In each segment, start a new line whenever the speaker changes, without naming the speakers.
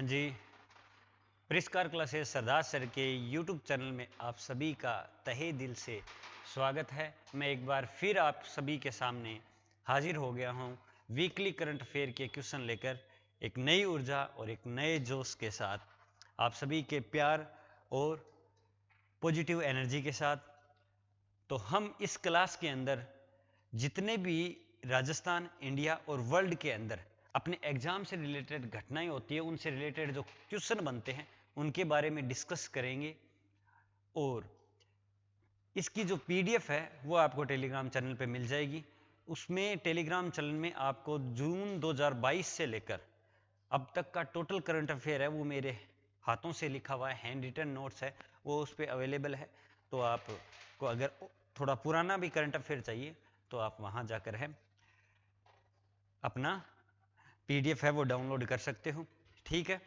हाँ जी, प्रिस्कार क्लासेस सरदार सर के YouTube channel में आप सभी का तहे दिल से स्वागत है। मैं एक बार फिर आप सभी के सामने हाजिर हो गया हूँ वीकली करंट अफेयर के क्वेश्चन लेकर एक नई ऊर्जा और एक नए जोश के साथ, आप सभी के प्यार और पॉजिटिव एनर्जी के साथ। तो हम इस क्लास के अंदर जितने भी राजस्थान, इंडिया और वर्ल्ड के अंदर अपने एग्जाम से रिलेटेड घटनाएं होती है, उनसे रिलेटेड जो क्वेश्चन बनते हैं उनके बारे में डिस्कस करेंगे। और इसकी जो पीडीएफ है वो आपको टेलीग्राम चैनल पे मिल जाएगी। उसमें टेलीग्राम चैनल में आपको जून 2022 से लेकर अब तक का टोटल करंट अफेयर है वो मेरे हाथों से लिखा हुआ है, हैंड रिटन नोट्स है, वो उस पर अवेलेबल है। तो आपको अगर थोड़ा पुराना भी करंट अफेयर चाहिए तो आप वहाँ जाकर है अपना पीडीएफ है वो डाउनलोड कर सकते हो। ठीक है,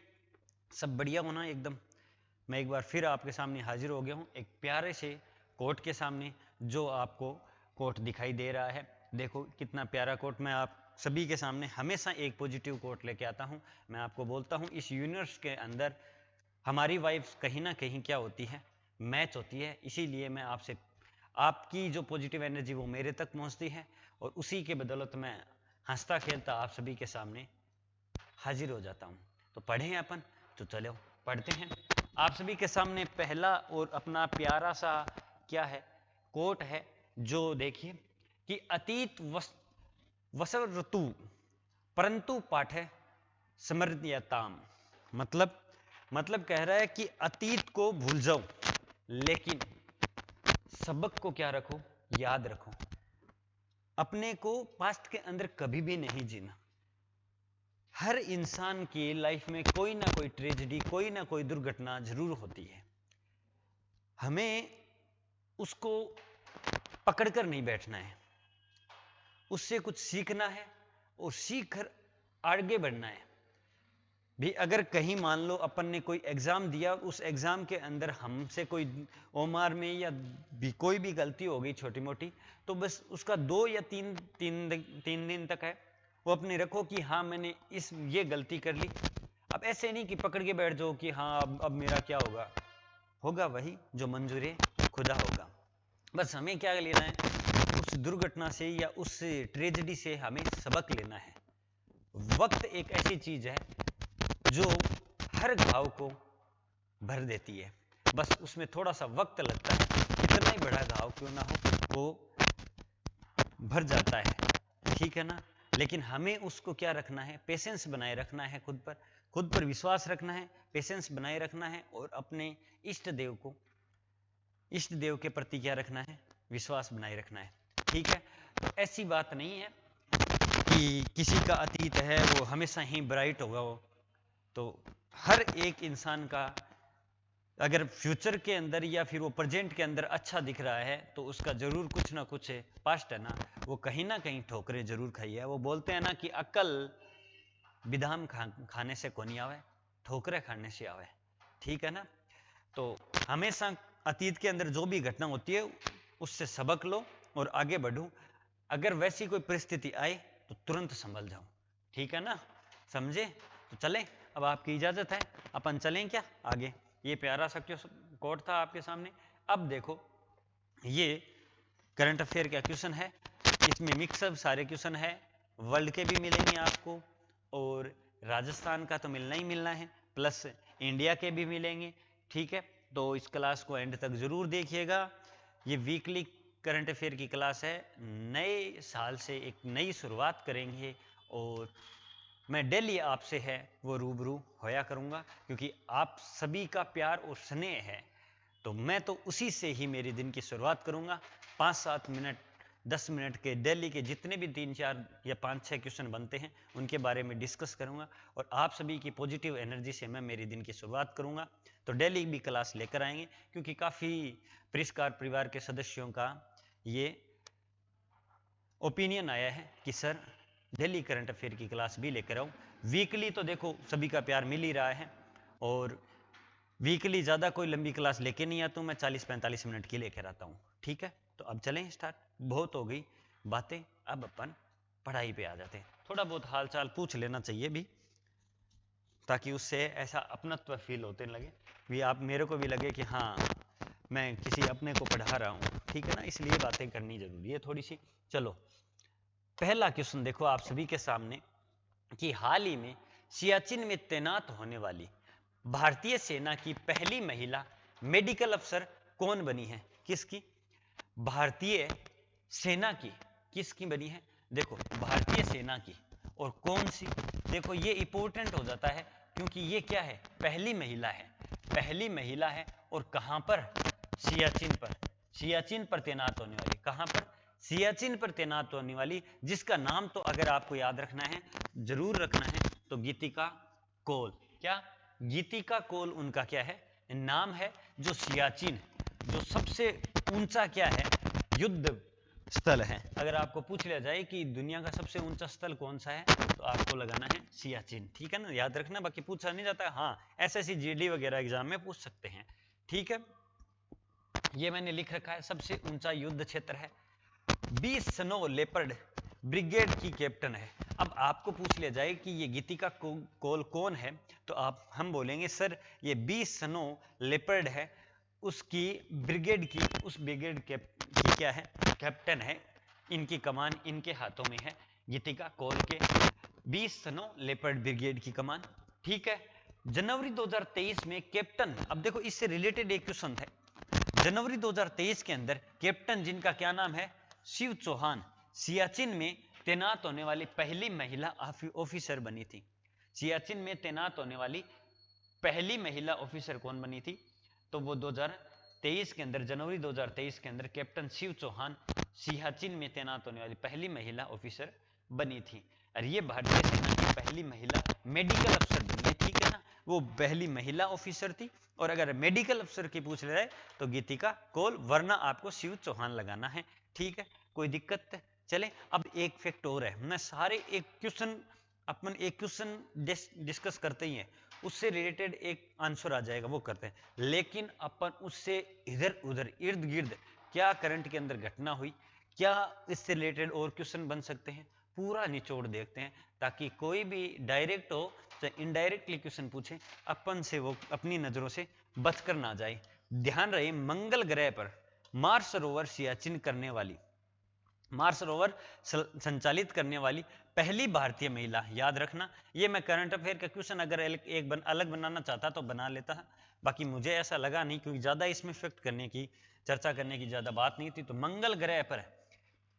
सब बढ़िया होना एकदम। मैं एक बार फिर आपके सामने हाजिर हो गया हूँ एक प्यारे से कोट के सामने, जो आपको कोट दिखाई दे रहा है। देखो कितना प्यारा कोट। मैं आप सभी के सामने हमेशा एक पॉजिटिव कोट लेके आता हूँ। मैं आपको बोलता हूँ इस यूनिवर्स के अंदर हमारी वाइब्स कहीं ना कहीं क्या होती है, मैच होती है। इसीलिए मैं आपसे आपकी जो पॉजिटिव एनर्जी वो मेरे तक पहुँचती है और उसी के बदौलत मैं हंसता खेलता आप सभी के सामने हाजिर हो जाता हूँ। तो पढ़ें अपन, तो चलो पढ़ते हैं। आप सभी के सामने पहला और अपना प्यारा सा क्या है कोट है, जो देखिए कि अतीत वसव ऋतु परंतु पाठे स्मृत्यताम। मतलब कह रहा है कि अतीत को भूल जाओ लेकिन सबक को क्या रखो, याद रखो। अपने को पास्ट के अंदर कभी भी नहीं जीना। हर इंसान की लाइफ में कोई ना कोई ट्रेजेडी, कोई ना कोई दुर्घटना जरूर होती है। हमें उसको पकड़कर नहीं बैठना है, उससे कुछ सीखना है और सीख कर आगे बढ़ना है। भी अगर कहीं मान लो अपन ने कोई एग्जाम दिया, उस एग्जाम के अंदर हमसे कोई ओमार में या भी कोई भी गलती हो गई छोटी मोटी, तो बस उसका 2 या 3 दिन तक है वो अपने रखो कि हाँ मैंने ये गलती कर ली। अब ऐसे नहीं कि पकड़ के बैठ जाओ कि हाँ अब मेरा क्या होगा, होगा वही जो मंजूर खुदा होगा। बस हमें क्या लेना है, उस दुर्घटना से या उस ट्रेजेडी से हमें सबक लेना है। वक्त एक ऐसी चीज है जो हर घाव को भर देती है, बस उसमें थोड़ा सा वक्त लगता है, कितना ही बड़ा घाव क्यों ना हो वो भर जाता है। ठीक है ना। लेकिन हमें उसको क्या रखना है, पेशेंस बनाए रखना है, खुद पर विश्वास रखना है, पेशेंस बनाए रखना है और अपने इष्ट देव के प्रति क्या रखना है, विश्वास बनाए रखना है। ठीक है। तो ऐसी बात नहीं है कि किसी का अतीत है वो हमेशा ही ब्राइट होगा। वो तो हर एक इंसान का अगर फ्यूचर के अंदर या फिर वो प्रेजेंट के अंदर अच्छा दिख रहा है तो उसका जरूर कुछ ना कुछ पास्ट है ना, वो कहीं ना कहीं ठोकरें जरूर खाई है। वो बोलते हैं ना कि अक्ल बिदाम खाने से कोनी आवे, ठोकरें खाने से आवे। ठीक है ना। तो हमेशा अतीत के अंदर जो भी घटना होती है उससे सबक लो और आगे बढ़ो। अगर वैसी कोई परिस्थिति आए तो तुरंत संभल जाओ। ठीक है ना, समझे। तो चलें, अब आपकी इजाजत है, अपन चलें क्या आगे। ये प्यारा सा कोट था आपके सामने। अब देखो ये करंट अफेयर का क्वेश्चन है, इसमें मिक्सअप सारे क्वेश्चन है, वर्ल्ड के भी मिलेंगे आपको और राजस्थान का तो मिलना ही मिलना है, प्लस इंडिया के भी मिलेंगे। ठीक है, तो इस क्लास को एंड तक जरूर देखिएगा। ये वीकली करंट अफेयर की क्लास है, नए साल से एक नई शुरुआत करेंगे और मैं डेली आपसे है वो रूबरू होया करूंगा, क्योंकि आप सभी का प्यार और स्नेह है तो मैं तो उसी से ही मेरी दिन की शुरुआत करूंगा। 5-7 मिनट 10 मिनट के डेली के जितने भी 3-4 या 5-6 क्वेश्चन बनते हैं उनके बारे में डिस्कस करूंगा और आप सभी की पॉजिटिव एनर्जी से मैं मेरी दिन की शुरुआत करूंगा। तो डेली भी क्लास लेकर आएंगे, क्योंकि काफ़ी परिष्कार परिवार के सदस्यों का ये ओपिनियन आया है कि सर डेली करंट अफेयर की क्लास भी लेकर आओ। वीकली तो देखो सभी का प्यार मिल ही रहा है और वीकली ज़्यादा कोई लंबी क्लास लेके नहीं आता हूँ, मैं 40-45 मिनट की लेकर आता हूँ। ठीक है, तो अब चलें स्टार्ट, बहुत हो गई बातें, अब अपन पढ़ाई पे आ जाते हैं। थोड़ा बहुत हाल चाल पूछ लेना चाहिए भी। ताकि उससे ऐसा अपनत्व फील होते लगे, भी आप मेरे को भी लगे कि हाँ मैं किसी अपने को पढ़ा रहा हूँ, ठीक है ना, इसलिए बातें करनी जरूरी है थोड़ी सी। चलो पहला क्वेश्चन देखो आप सभी के सामने कि हाल ही में सियाचिन में तैनात होने वाली भारतीय सेना की पहली महिला मेडिकल अफसर कौन बनी है? किसकी? भारतीय सेना की किसकी बनी है? देखो भारतीय सेना की, और कौन सी? देखो ये इंपॉर्टेंट हो जाता है क्योंकि ये क्या है, पहली महिला है, पहली महिला है, और कहां पर? सियाचिन पर, सियाचिन पर तैनात होने वाली। कहां पर? सियाचिन पर तैनात होने वाली, जिसका नाम तो अगर आपको याद रखना है, जरूर रखना है, तो गीतिका कौल। क्या? गीतिका कौल उनका क्या है, नाम है। जो सियाचिन, जो सबसे ऊंचा क्या है, युद्ध स्थल है। अगर आपको पूछ लिया जाए कि दुनिया का सबसे ऊंचा स्थल कौन सा है, तो आपको लगाना है सियाचिन, ठीक है ना, याद रखना, बाकी पूछा नहीं जाता। हाँ, एसएससी जीडी वगैरह एग्जाम में पूछ सकते हैं, ठीक है। ये मैंने लिख रखा है, सबसे ऊंचा युद्ध क्षेत्र है। 20 स्नो लेपर्ड ब्रिगेड की कैप्टन है। अब आपको पूछ लिया जाए कि ये गीतिका कौल कौन है, तो हम बोलेंगे सर ये 20 स्नो लेपर्ड है, उसकी ब्रिगेड की, उस ब्रिगेड की क्या है, कैप्टन है। इनकी कमान इनके हाथों में है, गीतिका कौल के 20 स्नो लेपर्ड ब्रिगेड की कमान, ठीक है। जनवरी 2023 में कैप्टन, अब देखो इससे रिलेटेड एक क्वेश्चन है। जनवरी 2023 के अंदर कैप्टन जिनका क्या नाम है, शिव चौहान, सियाचिन में तैनात होने वाली पहली महिला ऑफिसर बनी थी। सियाचिन में तैनात होने वाली पहली महिला ऑफिसर कौन बनी थी? तो वो 2023 के अंदर, जनवरी 2023 के अंदर कैप्टन शिव चौहान सियाचिन में तैनात होने वाली पहली महिला ऑफिसर बनी थी। और ये भारतीय सेना की पहली महिला मेडिकल अफसर बनी है, ठीक है ना, वो पहली महिला ऑफिसर थी। और अगर मेडिकल अफसर की पूछ ले तो गीतिका कौल, वरना आपको शिव चौहान लगाना है, ठीक है, कोई दिक्कत? चले अब एक फैक्ट और है, मैं सारे एक क्वेश्चन, अपन एक क्वेश्चन डिस्कस करते ही हैं, उससे रिलेटेड एक आंसर आ जाएगा, वो करते हैं, लेकिन अपन उससे इधर उधर इर्द गिर्द क्या करंट के अंदर घटना हुई, क्या इससे रिलेटेड और क्वेश्चन बन सकते हैं, पूरा निचोड़ देखते हैं, ताकि कोई भी डायरेक्ट हो चाहे इनडायरेक्टली क्वेश्चन पूछे, अपन से वो अपनी नजरों से बचकर ना जाए। ध्यान रहे, मंगल ग्रह पर मार्स रोवर सियाचिन करने वाली, मार्स रोवर संचालित करने वाली पहली भारतीय महिला, याद रखना। ये मैं करंट अफेयर का क्वेश्चन अगर अलग बनाना चाहता तो बना लेता, बाकी मुझे ऐसा लगा नहीं, क्योंकि ज्यादा इसमें फैक्ट करने की, चर्चा करने की ज्यादा बात नहीं थी। तो मंगल ग्रह पर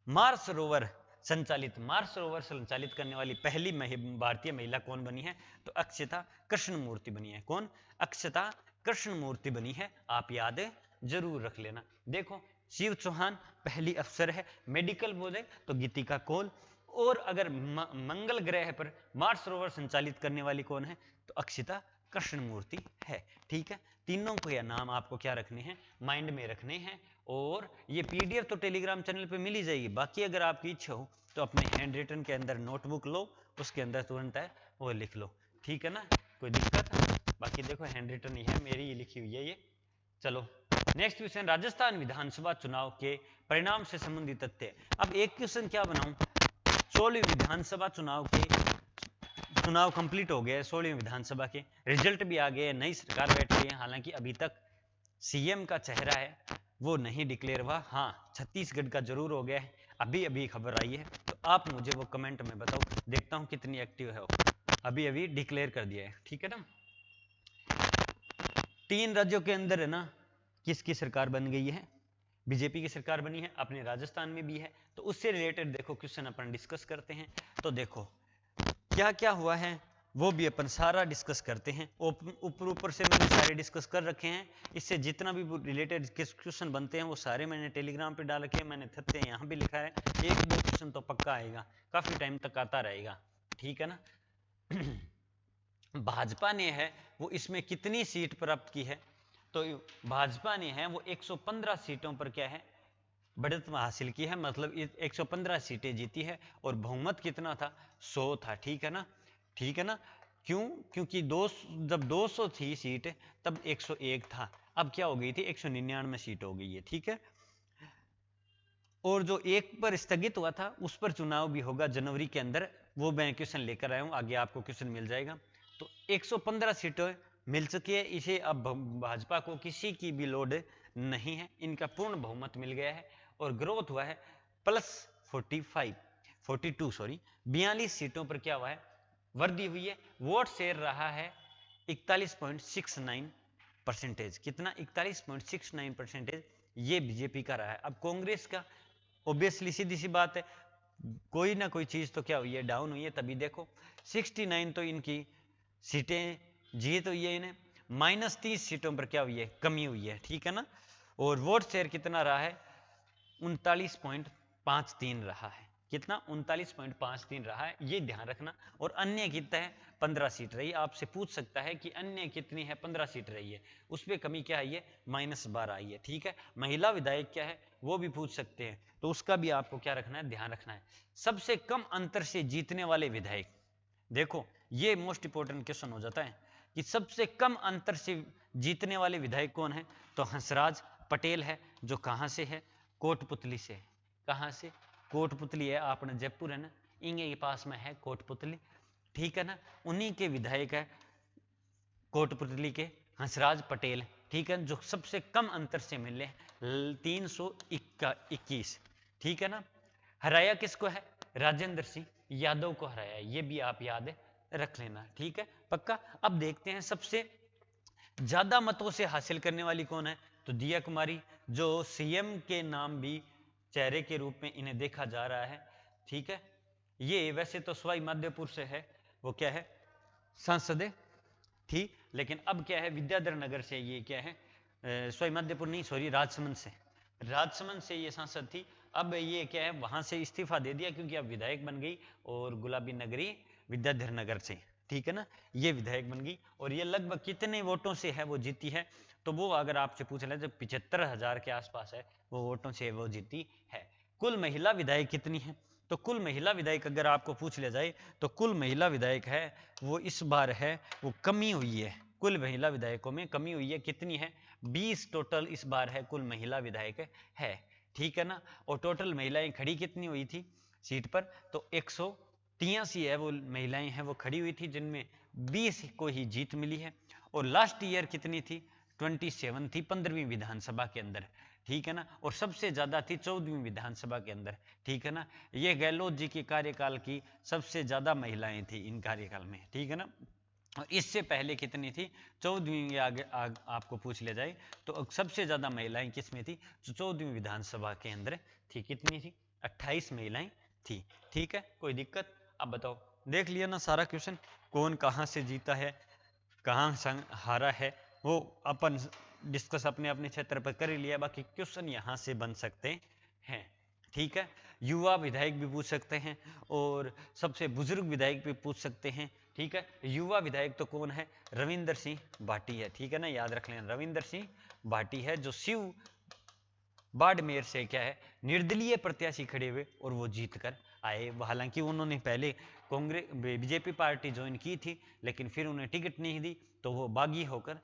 मार्स रोवर संचालित करने वाली पहली भारतीय महिला कौन बनी है? तो अक्षता कृष्णमूर्ति बनी है। कौन? अक्षता कृष्णमूर्ति बनी है, आप याद जरूर रख लेना। देखो शिव चौहान पहली अफसर है, मेडिकल बोले तो गीतिका कौल, और अगर मंगल ग्रह पर मार्स रोवर संचालित करने वाली कौन है? तो अक्षता कृष्णमूर्ति है, ठीक है। तीनों को यह नाम आपको क्या रखने हैं, माइंड में रखने हैं। और ये पीडीएफ तो टेलीग्राम चैनल पे मिल ही जाएगी, बाकी अगर आपकी इच्छा हो तो अपने हैंड रिटन के अंदर नोटबुक लो, उसके अंदर तुरंत है वो लिख लो, ठीक है ना, कोई दिक्कत? बाकी देखो हैंड रिटन ही है, मेरी ही लिखी हुई है ये। चलो नेक्स्ट क्वेश्चन, राजस्थान विधानसभा चुनाव के परिणाम से संबंधित तथ्य। अब एक क्वेश्चन क्या बनाऊं, 16वीं विधानसभा चुनाव कंप्लीट हो गए, 16वीं विधानसभा के रिजल्ट भी आ गए, नई सरकार बैठ गई है, हालांकि अभी तक सीएम का चेहरा है वो नहीं डिक्लेयर हुआ। हाँ, छत्तीसगढ़ का जरूर हो गया है, अभी अभी खबर आई है, तो आप मुझे वो कमेंट में बताओ, देखता हूं कितनी एक्टिव है वो। अभी अभी डिक्लेयर कर दिया है, ठीक है ना। 3 राज्यों के अंदर है ना किसकी सरकार बन गई है? बीजेपी की सरकार बनी है, अपने राजस्थान में भी है, तो उससे रिलेटेड देखो क्वेश्चन अपन डिस्कस करते हैं। तो देखो क्या क्या हुआ है वो भी अपन सारा डिस्कस करते हैं, ऊपर से मैंने सारे डिस्कस कर रखे हैं। इससे जितना भी रिलेटेड क्वेश्चन बनते हैं वो सारे मैंने टेलीग्राम पे डाल रखे हैं, मैंने तथ्य यहाँ भी लिखा है, एक दो क्वेश्चन तो पक्का आएगा, काफी टाइम तक आता रहेगा, ठीक है ना। भाजपा ने है वो इसमें कितनी सीट प्राप्त की है? तो भाजपा ने है वो 115 सीटों पर क्या है, बढ़त हासिल की है, मतलब 115 सीटें जीती है, और बहुमत कितना था? 100 था, ठीक है ना, ठीक है ना। क्यों? क्योंकि जब 200 थी सीट तब 101 था, अब क्या हो गई थी, 199 सीट हो गई है, ठीक है। और जो एक पर स्थगित हुआ था उस पर चुनाव भी होगा जनवरी के अंदर, वो मैं क्वेश्चन लेकर आया हूं, आगे आपको क्वेश्चन मिल जाएगा। तो 115 सीटें मिल चुकी है इसे। अब भाजपा को किसी की भी लोड नहीं है, इनका पूर्ण बहुमत मिल गया है और ग्रोथ हुआ है +42 सॉरी 42 सीटों पर क्या हुआ है, वृद्धि हुई है। वोट शेयर रहा है 41.69%। कितना? 41.69% ये बीजेपी का रहा है। अब कांग्रेस का ऑब्वियसली सीधी सी बात है, कोई ना कोई चीज तो क्या हुई है, डाउन हुई है। तभी देखो 69 तो इनकी सीटें जीत हुई है, इन्हें -30 सीटों पर क्या हुई है, कमी हुई है, ठीक है ना। और वोट शेयर कितना रहा है, 39.53 रहा है। कितना? 39.53 रहा है, ये ध्यान रखना। और अन्य कितना है, 15 सीट रही। आपसे पूछ सकता है कि अन्य कितनी है, 15 सीट रही है, उस पर कमी क्या आई है, -12 आई है, ठीक है। महिला विधायक क्या है वो भी पूछ सकते हैं, तो उसका भी आपको क्या रखना है, ध्यान रखना है। सबसे कम अंतर से जीतने वाले विधायक, देखो ये मोस्ट इंपोर्टेंट क्वेश्चन हो जाता है कि सबसे कम अंतर से जीतने वाले विधायक कौन है, तो हंसराज पटेल है, जो कहां से है, कोटपुतली से। कहां से? कोटपुतली है, आपने जयपुर है ना, इंगे के पास में है कोटपुतली, ठीक है ना। उन्हीं के विधायक है कोटपुतली के हंसराज पटेल, ठीक है, जो सबसे कम अंतर से मिले 321, ठीक है ना। हराया किसको है, राजेंद्र सिंह यादव को हराया, ये भी आप याद रख लेना, ठीक है, पक्का। अब देखते हैं सबसे ज्यादा मतों से हासिल करने वाली कौन है, तो दिया कुमारी, जो सीएम के नाम भी चेहरे के रूप में इन्हें देखा जा रहा है, ठीक है। ये वैसे तो सवाई माधोपुर से है, वो क्या है, सांसद थी, लेकिन अब क्या है, विद्याधर नगर से ये क्या है, सवाई माधोपुर नहीं सॉरी, राजसमंद से ये सांसद थी। अब ये क्या है, वहां से इस्तीफा दे दिया क्योंकि अब विधायक बन गई और गुलाबी नगरी विद्याधर नगर से, ठीक है ना, ये विधायक बन गई। और ये लगभग कितने वोटों से है वो जीती है, तो वो अगर आपसे पूछ ले तो 75,000 के आसपास है, वो वोटों से वो जीती है। कुल महिला विधायक कितनी है, तो कुल महिला विधायक अगर आपको पूछ लिया जाए तो कुल महिला विधायक है वो इस बार है वो कमी हुई है, कुल महिला विधायकों में कमी हुई है। कितनी है, 20 टोटल इस बार है कुल महिला विधायक है, ठीक है ना। और टोटल महिलाएं खड़ी कितनी हुई थी सीट पर, तो 183 है वो महिलाएं हैं वो खड़ी हुई थी, जिनमें 20 को ही जीत मिली है। और लास्ट ईयर कितनी थी, 27 थी 15वीं विधानसभा के अंदर, ठीक है ना। और सबसे ज्यादा थी 14वीं विधानसभा के अंदर, ठीक है ना। ये गहलोत जी के कार्यकाल की सबसे ज्यादा महिलाएं थी इन कार्यकाल में, ठीक है ना। और इससे पहले कितनी थी, 14वीं आगे आपको पूछ लिया जाए तो सबसे ज्यादा महिलाएं किसमें थी, तो 14वीं विधानसभा के अंदर थी। कितनी थी, 28 महिलाएं थी, ठीक है, कोई दिक्कत। अब बताओ, देख लिया ना सारा क्वेश्चन, कौन कहां से जीता है, कहां हारा है, वो अपन डिस्कस अपने अपने क्षेत्र पर कर ही लिया। बाकी क्वेश्चन यहां से बन सकते हैं, ठीक है। युवा विधायक भी पूछ सकते हैं और सबसे बुजुर्ग विधायक भी पूछ सकते हैं, ठीक है। युवा विधायक तो कौन है, रविंदर सिंह भाटी है, ठीक है ना, याद रख लेना, रविंदर सिंह भाटी है, जो शिव बाड़मेर से क्या है, निर्दलीय प्रत्याशी खड़े हुए और वो जीत कर आए। हालांकि उन्होंने पहले कांग्रेस बीजेपी पार्टी ज्वाइन की थी, लेकिन फिर उन्हें टिकट नहीं दी, तो वो बागी होकर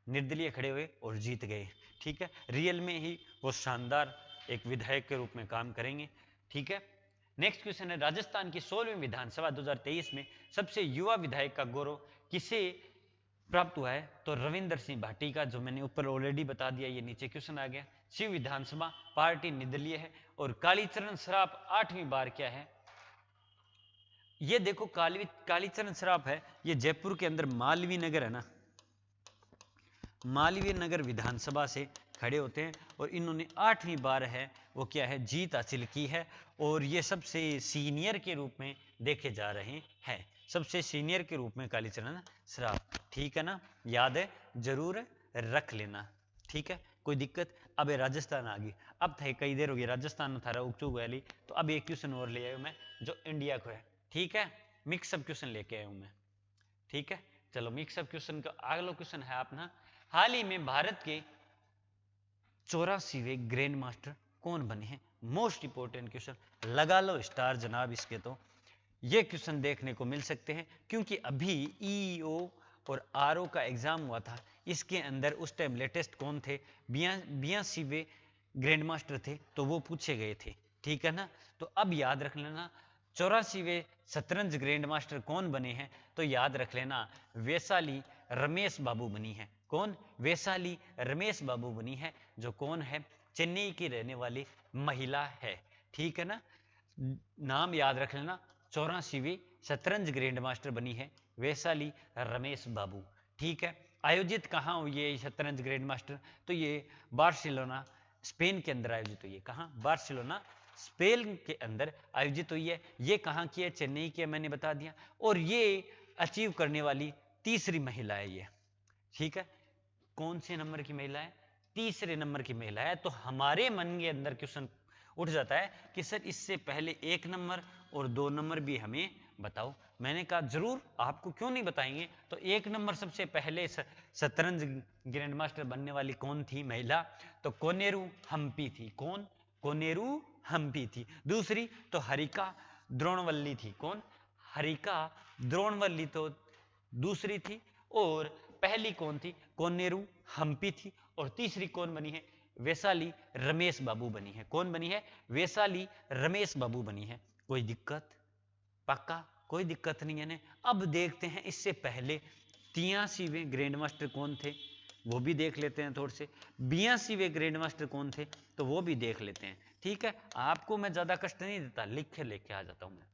निर्दलीय खड़े हुए और जीत गए, ठीक है। रियल में ही वो शानदार एक विधायक के रूप में काम करेंगे, ठीक है। नेक्स्ट क्वेश्चन है, राजस्थान की 16वीं विधानसभा 2023 में सबसे युवा विधायक का गौरव किसे प्राप्त हुआ है, तो रविंदर सिंह भाटी का, जो मैंने ऊपर ऑलरेडी बता दिया, ये नीचे क्वेश्चन आ गया। शिव विधानसभा पार्टी निर्दलीय है। और कालीचरण सराफ 8वीं बार क्या है, ये देखो कालीचरण सराफ है, ये जयपुर के अंदर मालवीय नगर है ना, मालवीय नगर विधानसभा से खड़े होते हैं और इन्होंने 8वीं बार है वो क्या है, जीत हासिल की है। और ये सबसे सीनियर के रूप में देखे जा रहे हैं, सबसे सीनियर के रूप में कालीचरण सराफ, ठीक है ना, याद है, जरूर रख लेना, ठीक है, कोई दिक्कत। अब राजस्थान आ गई, अब थे कई देर हो गई राजस्थान था उगचू वैली, तो अब एक क्वेश्चन और ले आया मैं जो इंडिया को है, ठीक है, मिक्सअप क्वेश्चन लेके आया हूं मैं, ठीक है। चलो मिक्सअप क्वेश्चन का अगला क्वेश्चन है अपना, हाल ही में भारत के 84वें ग्रैंड मास्टर कौन बने हैं, मोस्ट इंपोर्टेंट क्वेश्चन, लगा लो स्टार जनाब इसके, तो ये क्वेश्चन देखने को मिल सकते हैं क्योंकि अभी ईओ और आरओ का एग्जाम हुआ था, इसके अंदर उस टाइम लेटेस्ट कौन थे, 82वें ग्रैंड मास्टर थे, तो वो पूछे गए थे, ठीक है ना। तो अब याद रख लेना 84वें शतरंज ग्रैंड मास्टर कौन बने हैं? तो याद रख लेना, वैशाली रमेश बाबू बनी है। कौन? वैशाली रमेश बाबू बनी है, जो कौन है? चेन्नई की रहने वाली महिला है। ठीक है ना, नाम याद रख लेना, 84वीं शतरंज ग्रैंड मास्टर बनी है वैशाली रमेश बाबू। ठीक है, आयोजित कहाँ हुई है शतरंज ग्रैंड मास्टर? तो ये बार्सिलोना स्पेन के अंदर आयोजित हुई है। कहाँ? बार्सिलोना स्पेन के अंदर आयोजित हुई है। ये कहाँ की है? चेन्नई की है, मैंने बता दिया। और ये अचीव करने वाली तीसरी महिला है ये। ठीक है, कौन से नंबर की महिला है? तीसरे नंबर की महिला है। तो हमारे मन के अंदर क्वेश्चन उठ जाता है कि सर इससे पहले 1 नंबर और 2 नंबर भी हमें बताओ। मैंने कहा जरूर, आपको क्यों नहीं बताएंगे। तो 1 नंबर सबसे पहले शतरंज ग्रैंड मास्टर बनने वाली कौन थी महिला? तो कोनेरू हम्पी थी। कौन? कोनेरू हम्पी थी। दूसरी तो हरिका द्रोणवल्ली थी। कौन? हरिका द्रोणवल्ली तो दूसरी थी। और पहली कौन थी? कोनेरू हम्पी थी। और तीसरी कौन बनी है? वैशाली रमेश बाबू बनी है। कौन बनी है? वैशाली रमेश बाबू बनी है। कोई दिक्कत? पक्का कोई दिक्कत नहीं है ना। अब देखते हैं इससे पहले 83वें ग्रैंड मास्टर कौन थे, वो भी देख लेते हैं थोड़े से। 82वें ग्रैंड मास्टर कौन थे, तो वो भी देख लेते हैं। ठीक है, आपको मैं ज्यादा कष्ट नहीं देता, लिख के लेके आ जाता हूं मैं।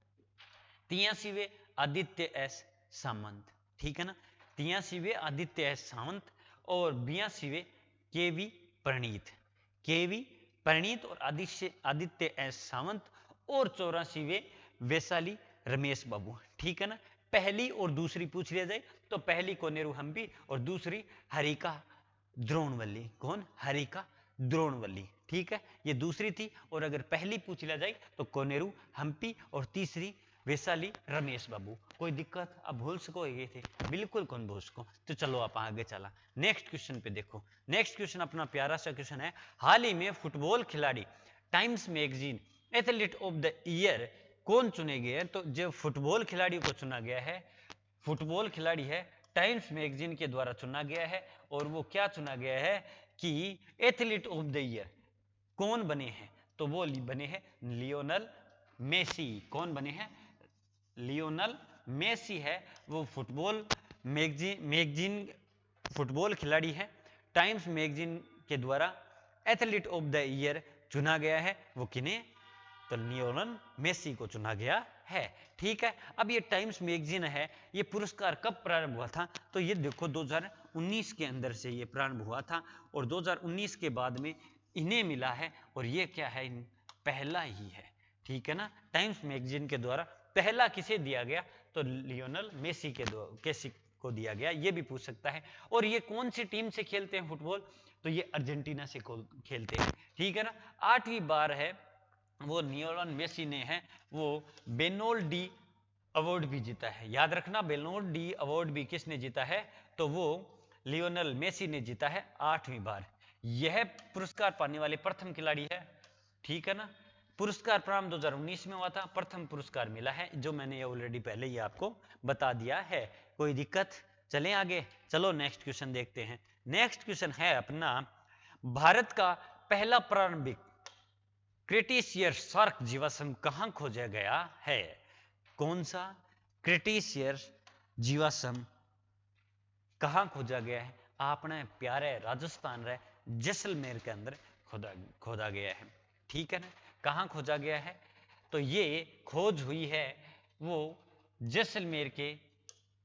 83वें आदित्य एस सामंत। ठीक है ना, 83वें आदित्य एस सामंत और 82वें केवी प्रणीत। केवी प्रणीत और आदित्य एस सावंत और 84वें वैशाली रमेश बाबू। ठीक है ना, पहली और दूसरी पूछ लिया जाए तो पहली कोनेरू हम्पी और दूसरी हरिका द्रोणवल्ली। कौन? हरिका द्रोणवल्ली। ठीक है, ये दूसरी थी। और अगर पहली पूछ लिया जाए तो कोनेरू हम्पी और तीसरी वैशाली रमेश बाबू। कोई दिक्कत? अब भूल सको ये थे, बिल्कुल कौन भूल सको। तो चलो आप आगे चला, नेक्स्ट क्वेश्चन पे देखो। नेक्स्ट क्वेश्चन अपना प्यारा सा क्वेश्चन है, हाल ही में फुटबॉल खिलाड़ी times magazine athlete of the year कौन चुने गए हैं? तो जो फुटबॉल खिलाड़ी को चुना गया है, फुटबॉल खिलाड़ी है, टाइम्स मैगजीन के द्वारा चुना गया है। और वो क्या चुना गया है कि एथलीट ऑफ द ईयर कौन बने हैं? तो वो बने हैं लियोनल मेसी। कौन बने हैं? लियोनल मेसी है वो फुटबॉल मैगजीन फुटबॉल खिलाड़ी है, टाइम्स मैगजीन के द्वारा एथलीट ऑफ द ईयर चुना गया है। वो किन्हें? तो लियोनल मेसी को चुना गया है। ठीक है, अब ये टाइम्स मैगजीन है, ये पुरस्कार कब प्रारंभ हुआ था? तो ये देखो 2019 के अंदर से ये प्रारंभ हुआ था और 2019 के बाद में इन्हें मिला है। और ये क्या है? पहला ही है। ठीक है ना, टाइम्स मैगजीन के द्वारा पहला किसे दिया गया? तो लियोनल मेसी को दिया गया। ये भी पूछ सकता है। और ये कौन सी टीम से खेलते हैं फुटबॉल? तो ये अर्जेंटीना से खेलते हैं। ठीक है ना, 8वीं बार है वो लियोनल मेसी ने है वो बेनोल डी अवार्ड भी जीता है। याद रखना, बेनोल डी अवार्ड भी किसने जीता है? तो वो लियोनल मेसी ने जीता है 8वीं बार। यह पुरस्कार पाने वाले प्रथम खिलाड़ी है। ठीक है ना, पुरस्कार प्रारंभ 2019 में हुआ था, प्रथम पुरस्कार मिला है, जो मैंने ऑलरेडी पहले ही आपको बता दिया है। कोई दिक्कत? चलें आगे, चलो नेक्स्ट क्वेश्चन देखते हैं। नेक्स्ट क्वेश्चन है अपना, भारत का पहला प्रारंभिक क्रेटेशियस शार्क जीवाश्म कहां खोजा गया है? कौन सा क्रेटेशियस जीवाश्म कहां खोजा गया है? अपने प्यारे राजस्थान रे जैसलमेर के अंदर खोदा गया है। ठीक है ना, कहां खोजा गया है? तो ये खोज हुई है वो जैसलमेर के,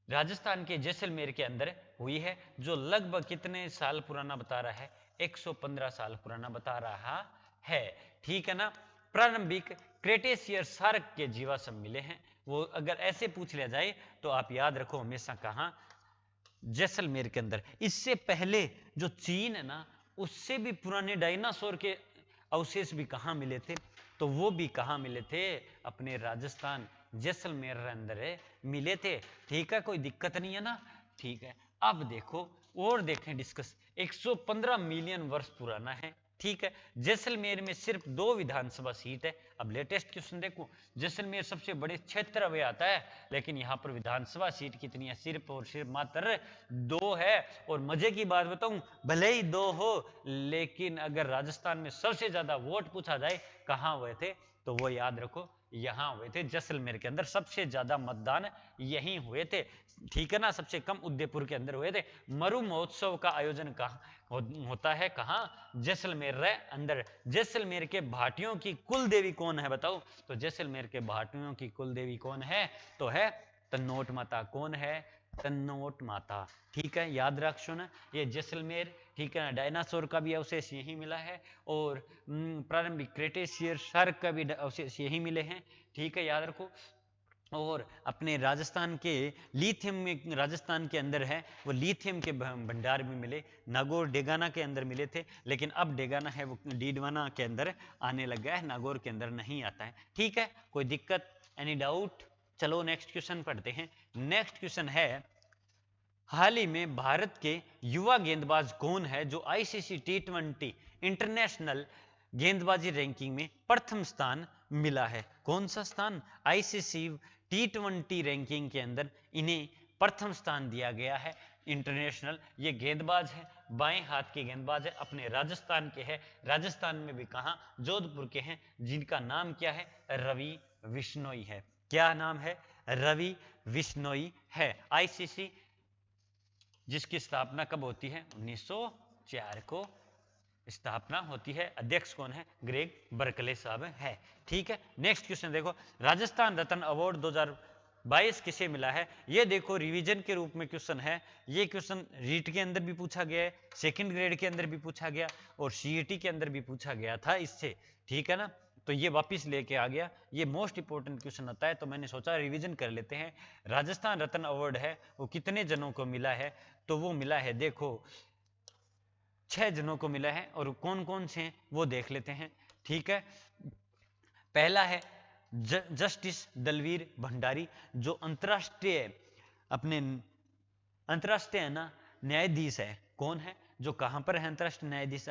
राजस्थान के जैसलमेर के अंदर हुई है, जो लगभग कितने साल पुराना बता रहा है? 115 साल पुराना बता रहा है। ठीक है ना, प्रारंभिक क्रेटेशियस शार्क के जीवाश्म मिले हैं। वो अगर ऐसे पूछ लिया जाए तो आप याद रखो हमेशा कहां? जैसलमेर के अंदर। इससे पहले जो चीन है ना, उससे भी पुराने डायनासोर के अवशेष भी कहां मिले थे? तो वो भी कहां मिले थे? अपने राजस्थान जैसलमेर के अंदर मिले थे। ठीक है, कोई दिक्कत नहीं है ना। ठीक है, अब देखो और देखें डिस्कस। 115 मिलियन वर्ष पुराना है। ठीक है, जैसलमेर में सिर्फ 2 विधानसभा सीट है। अब लेटेस्ट क्वेश्चन देखो, जैसलमेर सबसे बड़े क्षेत्र में आता है, लेकिन यहाँ पर विधानसभा सीट कितनी है? सिर्फ और सिर्फ मात्र 2 है। और मजे की बात बताऊं, भले ही 2 हो, लेकिन अगर राजस्थान में सबसे ज्यादा वोट पूछा जाए कहाँ हुए थे? तो वो याद रखो यहाँ हुए थे जैसलमेर के अंदर, सबसे ज्यादा मतदान यहीं हुए थे, ठीक है ना। सबसे कम उदयपुर के अंदर हुए थे। मरु महोत्सव का आयोजन कहाँ होता है, कहाँ, जैसलमेर रे अंदर। जैसलमेर के भाटियों की कुल देवी कौन है बताओ, तो जैसलमेर के भाटियों की कुल देवी कौन है, तो है तन्नोट माता। कौन है, तन्नोट माता, ठीक है, याद रख सुन ये जैसलमेर, ठीक है ना। डायनासोर का भी अवशेष यही मिला है, और प्रारंभिक क्रेटेशियस शार्क का भी अवशेष यही मिले हैं, ठीक है, याद रखो। और अपने राजस्थान के लिथियम में, राजस्थान के अंदर है वो लिथियम के भंडार भी मिले, नागौर डेगाना के अंदर मिले थे, लेकिन अब डेगाना है वो डीडवाना के अंदर आने लग गया है, नागौर के अंदर नहीं आता है, ठीक है। कोई दिक्कत, एनी डाउट? चलो नेक्स्ट क्वेश्चन पढ़ते हैं। नेक्स्ट क्वेश्चन है, हाल ही में भारत के युवा गेंदबाज कौन है जो आईसीसी टी20 इंटरनेशनल गेंदबाजी रैंकिंग में प्रथम स्थान मिला है? कौन सा स्थान? आईसीसी टी20 रैंकिंग के अंदर इन्हें प्रथम स्थान दिया गया है। इंटरनेशनल, ये गेंदबाज है, बाएं हाथ के गेंदबाज है, अपने राजस्थान के हैं। राजस्थान में भी कहां, जोधपुर के हैं, जिनका नाम क्या है, रवि बिश्नोई है। क्या नाम है, रवि बिश्नोई है। आईसीसी जिसकी स्थापना कब होती है, 1904 को स्थापना होती है। अध्यक्ष कौन है, ग्रेग बर्कले साहब है, ठीक है। नेक्स्ट क्वेश्चन देखो, राजस्थान रत्न अवार्ड 2022 किसे मिला है? ये देखो रिवीजन के रूप में क्वेश्चन है। ये क्वेश्चन रीट के अंदर भी पूछा गया है, सेकंड ग्रेड के अंदर भी पूछा गया, और सीईटी के अंदर भी पूछा गया था इससे, ठीक है ना। तो ये वापिस लेके आ गया, ये मोस्ट इंपोर्टेंट क्वेश्चन होता है, तो मैंने सोचा रिवीजन कर लेते हैं। राजस्थान रत्न अवार्ड है वो कितने जनों को मिला है, तो वो मिला है, देखो 6 जनों को मिला है, और कौन कौन से हैं वो देख लेते हैं, ठीक है। पहला है जस्टिस दलवीर भंडारी, जो अंतरराष्ट्रीय अपने अंतरराष्ट्रीय ना न्यायाधीश है। कौन है, जो कहां पर है अंतरराष्ट्रीय न्यायाधीश,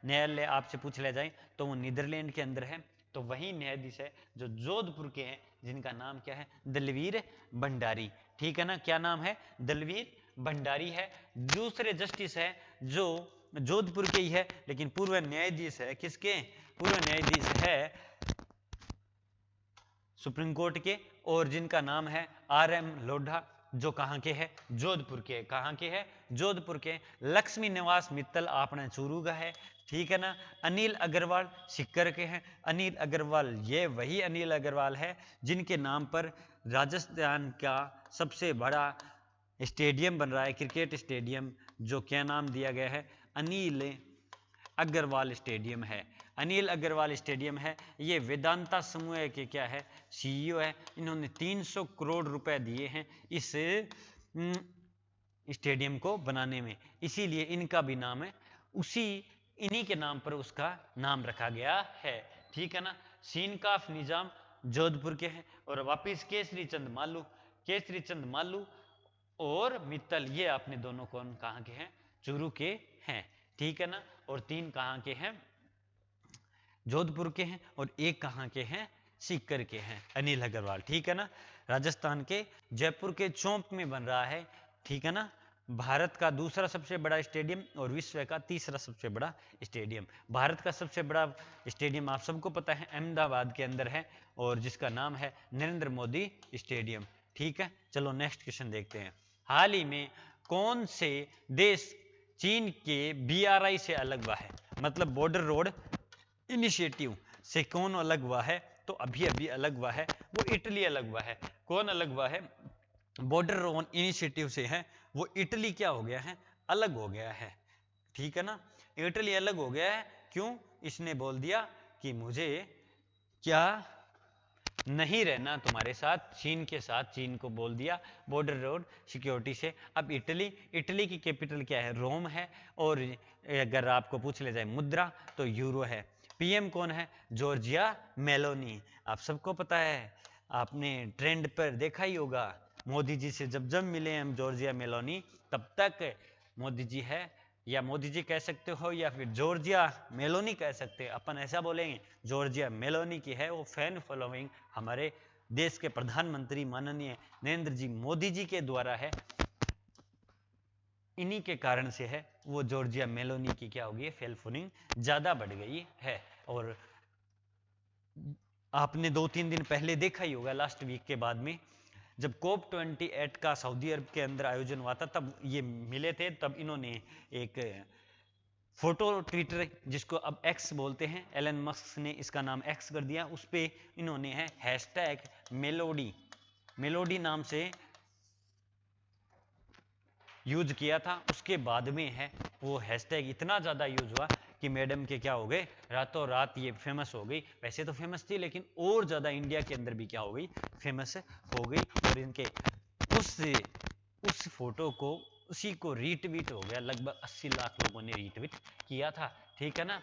न्यायालय आपसे पूछ लिया जाए तो वो नीदरलैंड के अंदर है। तो वही न्यायाधीश है जो जोधपुर के हैं, जिनका नाम क्या है, दलवीर भंडारी, ठीक है ना। क्या नाम है, दलवीर भंडारी है। दूसरे जस्टिस है जो जोधपुर के ही है, लेकिन पूर्व न्यायाधीश है, किसके, पूर्व न्यायाधीश है सुप्रीम कोर्ट के, और जिनका नाम है आरएम लोढ़ा, जो कहां के हैं, जोधपुर के। कहां के हैं, जोधपुर के। लक्ष्मी निवास मित्तल आपने चूरू का है, ठीक है ना। अनिल अग्रवाल सिक्कर के हैं। अनिल अग्रवाल, ये वही अनिल अग्रवाल है जिनके नाम पर राजस्थान का सबसे बड़ा स्टेडियम बन रहा है, क्रिकेट स्टेडियम, जो क्या नाम दिया गया है, अनिल अग्रवाल स्टेडियम है। अनिल अग्रवाल स्टेडियम है। ये वेदांता समूह के क्या है, सीईओ है। इन्होंने 300 करोड़ रुपए दिए हैं इस स्टेडियम को बनाने में, इसीलिए इनका भी नाम है, उसी इन्हीं के नाम पर उसका नाम रखा गया है, ठीक है ना। सीनकाफ निजाम जोधपुर के हैं, और वापिस केसरी चंद मालू, केसरी चंद मालू और मित्तल, ये अपने दोनों कौन कहां के हैं, चूरू के हैं, ठीक है ना। और 3 कहां के हैं, जोधपुर के हैं, और 1 कहां के हैं, सीकर के हैं, अनिल अग्रवाल, ठीक है ना। राजस्थान के जयपुर के चौंक में बन रहा है, ठीक है ना। भारत का दूसरा सबसे बड़ा स्टेडियम और विश्व का तीसरा सबसे बड़ा स्टेडियम। भारत का सबसे बड़ा स्टेडियम आप सबको पता है अहमदाबाद के अंदर है, और जिसका नाम है नरेंद्र मोदी स्टेडियम, ठीक है। चलो नेक्स्ट क्वेश्चन देखते हैं। हाल ही में कौन से देश चीन के बीआरआई से अलग हुआ है, मतलब बॉर्डर रोड इनिशिएटिव से कौन अलग हुआ है, तो अभी अभी अलग हुआ है, वो इटली अलग हुआ है। कौन अलग हुआ है, बॉर्डर रोड इनिशिएटिव से है वो इटली क्या हो गया है, अलग हो गया है, ठीक है ना। इटली अलग हो गया है, क्यों, इसने बोल दिया कि मुझे क्या नहीं रहना तुम्हारे साथ, चीन के साथ, चीन को बोल दिया बॉर्डर रोड सिक्योरिटी से। अब इटली, इटली की कैपिटल क्या है, रोम है, और अगर आपको पूछ ले जाए मुद्रा तो यूरो है। पीएम कौन है, जॉर्जिया मेलोनी, आप सबको पता है, आपने ट्रेंड पर देखा ही होगा, मोदी जी से जब जब मिले हम जॉर्जिया मेलोनी, तब तक मोदी जी है, या मोदी जी कह सकते हो, या फिर जॉर्जिया मेलोनी कह सकते हैं, अपन ऐसा बोलेंगे, जॉर्जिया मेलोनी की है वो फैन फॉलोइंग हमारे देश के प्रधानमंत्री माननीय नरेंद्र जी मोदी जी के द्वारा है, इन्हीं के कारण से है वो जॉर्जिया मेलोनी की क्या होगी, फैन फॉलोइंग ज्यादा बढ़ गई है। और आपने 2-3 दिन पहले देखा ही होगा, लास्ट वीक के बाद में जब कोप 28 का सऊदी अरब के अंदर आयोजन हुआ था, तब ये मिले थे। तब इन्होंने एक फोटो ट्विटर, जिसको अब एक्स बोलते हैं, एलन मस्क ने इसका नाम एक्स कर दिया, उस पे इन्होंने है हैशटैग मेलोडी नाम से यूज किया था। उसके बाद में है वो हैशटैग इतना ज़्यादा यूज हुआ कि मैडम के क्या हो गए, रातों रात ये फेमस हो गई। वैसे तो फेमस थी, लेकिन और ज़्यादा इंडिया के अंदर भी क्या हो गई, फेमस हो गई। और इनके उस फोटो को, उसी को रीट्वीट हो गया, लगभग 80 लाख लोगों ने रीट्वीट किया था। ठीक है ना।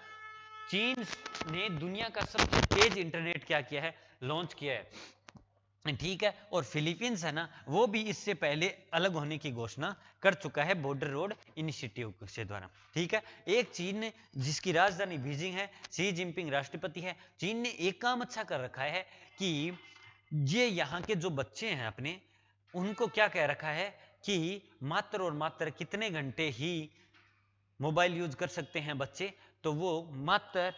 चीन ने दुनिया का सबसे तेज इंटरनेट क्या किया है, लॉन्च किया है। ठीक है। और फिलीपींस है ना, वो भी इससे पहले अलग होने की घोषणा कर चुका है बॉर्डर रोड इनिशिएटिव से द्वारा। ठीक है। एक चीन जिसकी राजधानी बीजिंग है, शी जिनपिंग राष्ट्रपति है। चीन ने एक काम अच्छा कर रखा है कि ये यहाँ के जो बच्चे हैं अपने, उनको क्या कह रखा है कि मात्र और मात्र कितने घंटे ही मोबाइल यूज कर सकते हैं बच्चे, तो वो मात्र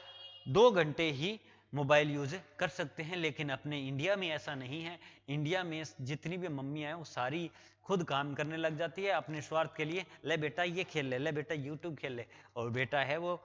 2 घंटे ही मोबाइल यूज कर सकते हैं। लेकिन अपने इंडिया में ऐसा नहीं है। इंडिया में जितनी भी मम्मियां हैं वो सारी खुद काम करने लग जाती है अपने स्वार्थ के लिए। ले बेटा ये खेल ले, ले बेटा यूट्यूब खेल ले, और बेटा है वो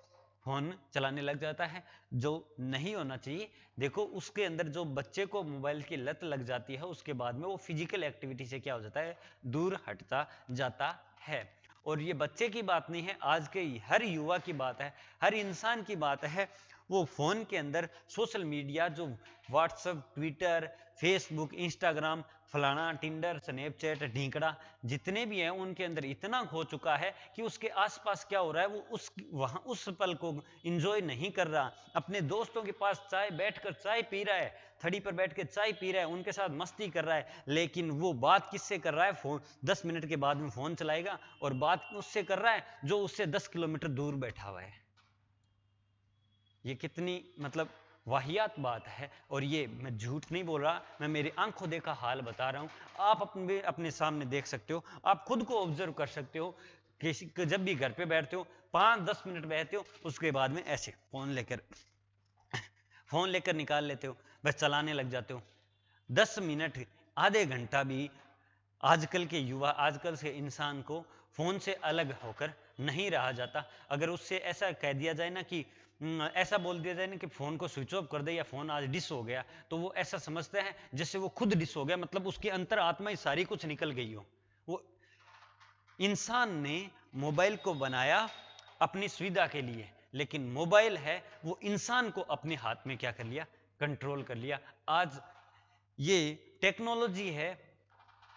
फोन चलाने लग जाता है, जो नहीं होना चाहिए। देखो, उसके अंदर जो बच्चे को मोबाइल की लत लग जाती है, उसके बाद में वो फिजिकल एक्टिविटी से क्या हो जाता है, दूर हटता जाता है। और ये बच्चे की बात नहीं है, आज के हर युवा की बात है, हर इंसान की बात है। वो फोन के अंदर सोशल मीडिया, जो व्हाट्सएप, ट्विटर, फेसबुक, इंस्टाग्राम, फलाना, टिंडर, स्नैपचैट, ढींकड़ा, जितने भी हैं, उनके अंदर इतना खो चुका है कि उसके आसपास क्या हो रहा है, वो उस पल को एंजॉय नहीं कर रहा। अपने दोस्तों के पास बैठकर चाय पी रहा है, थड़ी पर बैठ के चाय पी रहा है, उनके साथ मस्ती कर रहा है, लेकिन वो बात किससे कर रहा है, फोन 10 मिनट के बाद में फोन चलाएगा, और बात उससे कर रहा है जो उससे 10 किलोमीटर दूर बैठा हुआ है। ये कितनी मतलब वाहियात बात है। और ये मैं झूठ नहीं बोल रहा, मैं मेरी आंखों देखा हाल बता रहा हूं। आप अपने सामने देख सकते हो, आप खुद को ऑब्जर्व कर सकते हो। किसी जब भी घर पे बैठते हो, 5-10 मिनट बैठते हो, उसके बाद में ऐसे फोन लेकर निकाल लेते हो, बस चलाने लग जाते हो। 10 मिनट, आधे घंटा भी आजकल के युवा, आजकल से इंसान को फोन से अलग होकर नहीं रहा जाता। अगर उससे ऐसा कह दिया जाए ना कि ऐसा बोल दिया जाए ना कि फोन को स्विच ऑफ कर दे, या फोन आज डिस हो गया, तो वो ऐसा समझता है जैसे वो खुद डिस हो गया, मतलब उसकी अंतर आत्मा ही सारी कुछ निकल गई हो। वो इंसान ने मोबाइल को बनाया अपनी सुविधा के लिए, लेकिन मोबाइल है वो इंसान को अपने हाथ में क्या कर लिया, कंट्रोल कर लिया। आज ये टेक्नोलॉजी है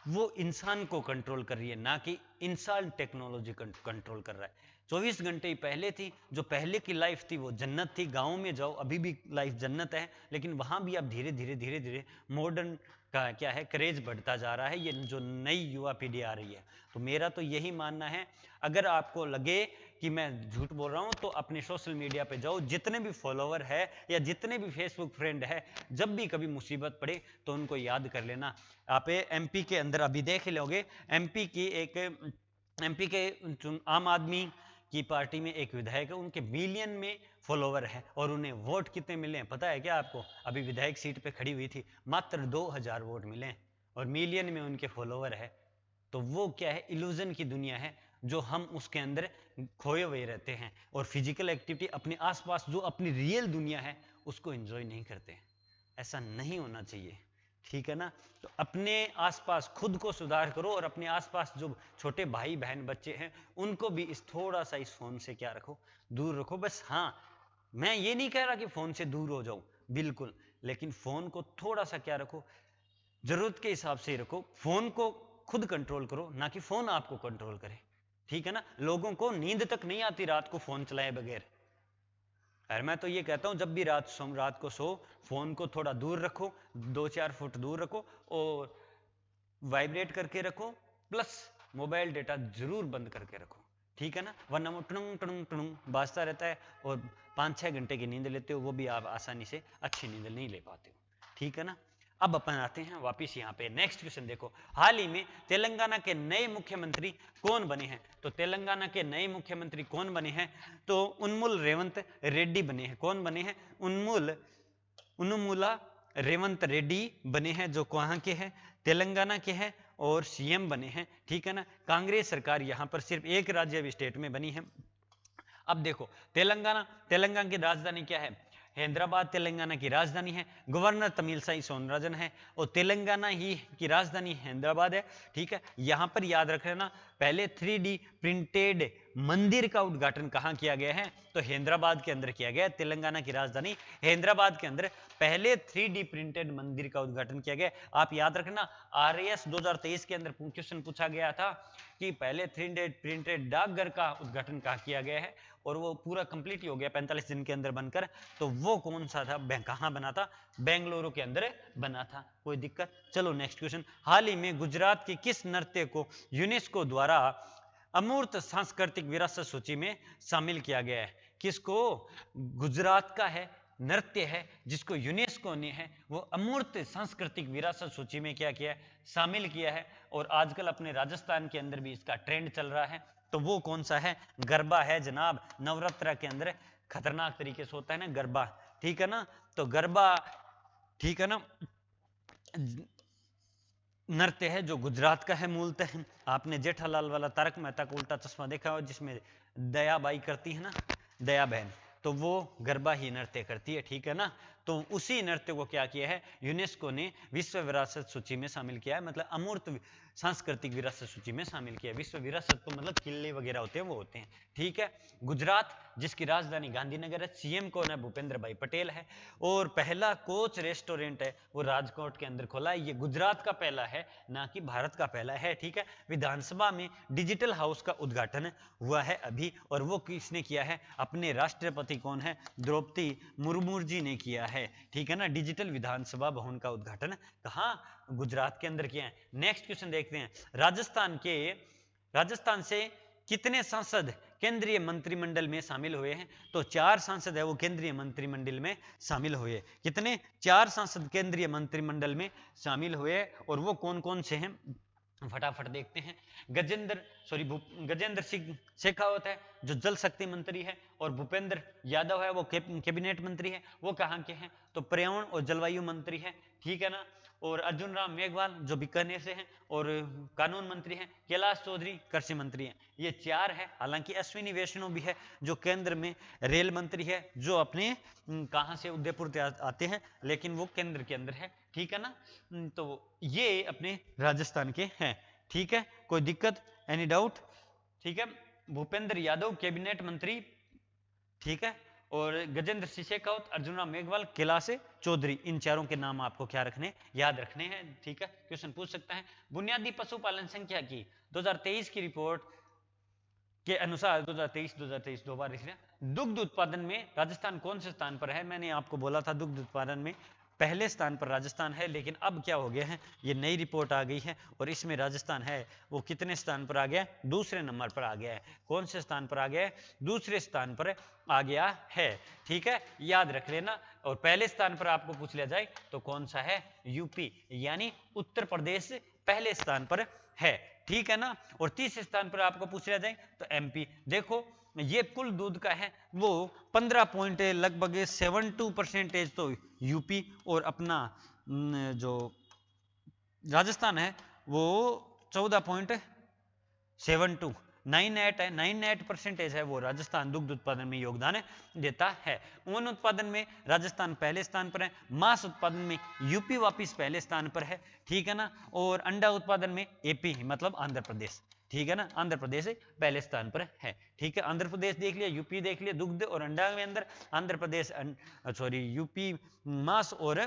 वो इंसान को कंट्रोल कर रही है, ना कि इंसान टेक्नोलॉजी कंट्रोल कर रहा है। 24 घंटे ही पहले थी, जो पहले की लाइफ थी वो जन्नत थी। गांव में जाओ, अभी भी लाइफ जन्नत है, लेकिन वहां भी अब धीरे धीरे मॉडर्न का क्या है, क्रेज बढ़ता जा रहा है। ये जो नई युवा पीढ़ी आ रही है, तो मेरा तो यही मानना है, अगर आपको लगे कि मैं झूठ बोल रहा हूं, तो अपने सोशल मीडिया पे जाओ, जितने भी फॉलोवर है या जितने भी फेसबुक फ्रेंड है, जब भी कभी मुसीबत पड़े तो उनको याद कर लेना। आप एमपी के अंदर अभी देख लोगे, एमपी के आम आदमी की पार्टी में एक विधायक है, उनके मिलियन में फॉलोवर है, और उन्हें वोट कितने मिले हैं पता है क्या आपको? अभी विधायक सीट पे खड़ी हुई थी, मात्र 2000 वोट मिले, और मिलियन में उनके फॉलोवर है। तो वो क्या है, इल्यूजन की दुनिया है जो हम उसके अंदर खोए हुए रहते हैं, और फिजिकल एक्टिविटी अपने आसपास जो अपनी रियल दुनिया है उसको एंजॉय नहीं करते। ऐसा नहीं होना चाहिए। ठीक है ना। तो अपने आसपास खुद को सुधार करो, और अपने आसपास जो छोटे भाई बहन बच्चे हैं उनको भी थोड़ा सा इस फोन से क्या रखो, दूर रखो। बस हाँ, मैं ये नहीं कह रहा कि फोन से दूर हो जाओ, बिल्कुल, लेकिन फोन को थोड़ा सा क्या रखो, जरूरत के हिसाब से ही रखो। फोन को खुद कंट्रोल करो, ना कि फोन आपको कंट्रोल करे। ठीक है ना। लोगों को नींद तक नहीं आती रात को फोन चलाए बगैर। और मैं तो ये कहता हूं, जब भी रात को सो, फोन को थोड़ा दूर रखो, 2-4 फुट दूर रखो, और वाइब्रेट करके रखो, प्लस मोबाइल डेटा जरूर बंद करके रखो। ठीक है ना। वरना वो टुनुंग टुनुंग टुनुंग बाजता रहता है, और 5-6 घंटे की नींद लेते हो, वो भी आप आसानी से अच्छी नींद नहीं ले पाते हो। ठीक है ना। अब अपन आते हैं वापिस यहाँ पे, नेक्स्ट क्वेश्चन देखो, हाल ही में तेलंगाना के नए मुख्यमंत्री कौन बने हैं? तो तेलंगाना के नए मुख्यमंत्री कौन बने हैं? तो उन्मुल रेवंत रेड्डी बने हैं। कौन बने हैं? उन्मुला रेवंत रेड्डी बने हैं, जो कहाँ के हैं, तेलंगाना के हैं, और सीएम बने हैं, ठीक है ना। कांग्रेस सरकार यहाँ पर सिर्फ एक राज्य स्टेट में बनी है। अब देखो तेलंगाना की राजधानी क्या है, हैदराबाद तेलंगाना की राजधानी है, गवर्नर तमिलसाई सौंदरराजन है, और तेलंगाना ही की राजधानी हैदराबाद है, ठीक है। यहां पर याद रख लेना, पहले 3D प्रिंटेड मंदिर का उद्घाटन कहां किया गया है, तो हैदराबाद के अंदर किया गया है। तेलंगाना की राजधानी हैदराबाद के अंदर पहले 3D प्रिंटेड मंदिर का उद्घाटन किया गया। आप याद रखना, RAS 2023 के अंदर क्वेश्चन पूछा गया था कि पहले 3D प्रिंटेड डाकघर का उद्घाटन कहां किया गया है, और वो पूरा कंप्लीट ही हो गया 45 दिन के अंदर बनकर, तो वो कौन सा था, कहां बना था, बेंगलुरु के अंदर बना था। कोई दिक्कत? चलो नेक्स्ट क्वेश्चन। हाल ही में गुजरात के किस नृत्य को यूनेस्को द्वारा अमूर्त सांस्कृतिक विरासत सूची में शामिल किया गया है? किसको? गुजरात का है नृत्य है जिसको यूनेस्को ने है वो अमूर्त सांस्कृतिक विरासत सूची में क्या किया है, शामिल किया है। और आजकल अपने राजस्थान के अंदर भी इसका ट्रेंड चल रहा है, तो वो कौन सा है? गरबा है जनाब। नवरात्र के अंदर खतरनाक तरीके से होता है ना गरबा, ठीक है ना। तो गरबा, ठीक है ना, नृत्य है जो गुजरात का है मूलतः। आपने जेठालाल वाला तारक मेहता का उल्टा चश्मा देखा हो, जिसमें दयाबाई करती है ना, दया बहन, तो वो गरबा ही नृत्य करती है, ठीक है ना। तो उसी नृत्य को क्या किया है, यूनेस्को ने विश्व विरासत सूची में शामिल किया है, मतलब अमूर्त सांस्कृतिक विरासत सूची में शामिल किया है। विश्व विरासत तो मतलब किले वगैरह होते हैं, वो होते हैं, ठीक है। गुजरात जिसकी राजधानी गांधीनगर है, सीएम कौन है? भूपेंद्र भाई पटेल है। और पहला कोच रेस्टोरेंट है वो राजकोट के अंदर खोला है। ये गुजरात का पहला है, ना कि भारत का पहला है, ठीक है। विधानसभा में डिजिटल हाउस का उद्घाटन हुआ है अभी, और वो किसने किया है? अपने राष्ट्रपति कौन है? द्रौपदी मुर्मू जी ने किया है, ठीक है ना। डिजिटल विधानसभा भवन का उद्घाटन कहां? गुजरात के अंदर किया है। नेक्स्ट क्वेश्चन देखते हैं। राजस्थान से कितने सांसद केंद्रीय मंत्रिमंडल में शामिल हुए हैं? तो 4 सांसद है वो केंद्रीय मंत्रिमंडल में शामिल हुए। कितने? 4 सांसद केंद्रीय मंत्रिमंडल में शामिल हुए, और वो कौन कौन से हैं फटाफट देखते हैं। गजेंद्र सिंह शेखावत है जो जल शक्ति मंत्री है, और भूपेंद्र यादव है वो कैबिनेट मंत्री है। वो कहाँ के हैं? तो पर्यावरण और जलवायु मंत्री है, ठीक है ना। और अर्जुन राम मेघवाल जो बीकानेर से हैं और कानून मंत्री हैं। कैलाश चौधरी कृषि मंत्री हैं। ये 4 है। हालांकि अश्विनी वैष्णव भी है जो केंद्र में रेल मंत्री है, जो अपने कहां से उदयपुर आते हैं, लेकिन वो केंद्र के अंदर है, ठीक है ना। तो ये अपने राजस्थान के हैं, ठीक है। कोई दिक्कत? Any doubt? ठीक है। भूपेंद्र यादव कैबिनेट मंत्री, ठीक है। और गजेंद्र सिंह शेखावत, अर्जुन राम मेघवाल, कैलाश चौधरी, इन चारों के नाम आपको क्या रखने, याद रखने हैं, ठीक है। क्वेश्चन पूछ सकता है। बुनियादी पशुपालन संख्या की 2023 की रिपोर्ट के अनुसार 2023 दो बार लिख, दुग्ध उत्पादन में राजस्थान कौन से स्थान पर है? मैंने आपको बोला था दुग्ध उत्पादन में पहले स्थान पर राजस्थान है, लेकिन अब क्या हो गया है, ये नई रिपोर्ट आ गई है और इसमें राजस्थान है वो कितने स्थान पर आ गया? दूसरे नंबर पर आ गया है। कौन से स्थान पर आ गया है? दूसरे स्थान पर आ गया है, ठीक है, याद रख लेना। और पहले स्थान पर आपको पूछ लिया जाए तो कौन सा है? यूपी, यानी उत्तर प्रदेश पहले स्थान पर है, ठीक है ना। और तीसरे स्थान पर आपको पूछ लिया जाए तो एमपी। देखो ये कुल दूध का है वो 15 पॉइंट लगभग 72% तो यूपी, और अपना जो राजस्थान है वो 14.72 98 है, 98% है वो राजस्थान दुग्ध उत्पादन में योगदान देता है। ऊन उत्पादन में राजस्थान पहले स्थान पर है। मांस उत्पादन में यूपी वापिस पहले स्थान पर है, ठीक है ना। और अंडा उत्पादन में एपी मतलब आंध्र प्रदेश, ठीक है ना, आंध्र प्रदेश पहले स्थान पर है, ठीक है। आंध्र प्रदेश देख लिया, यूपी देख लिया दुग्ध और अंडा में अंदर, आंध्र प्रदेश यूपी मांस और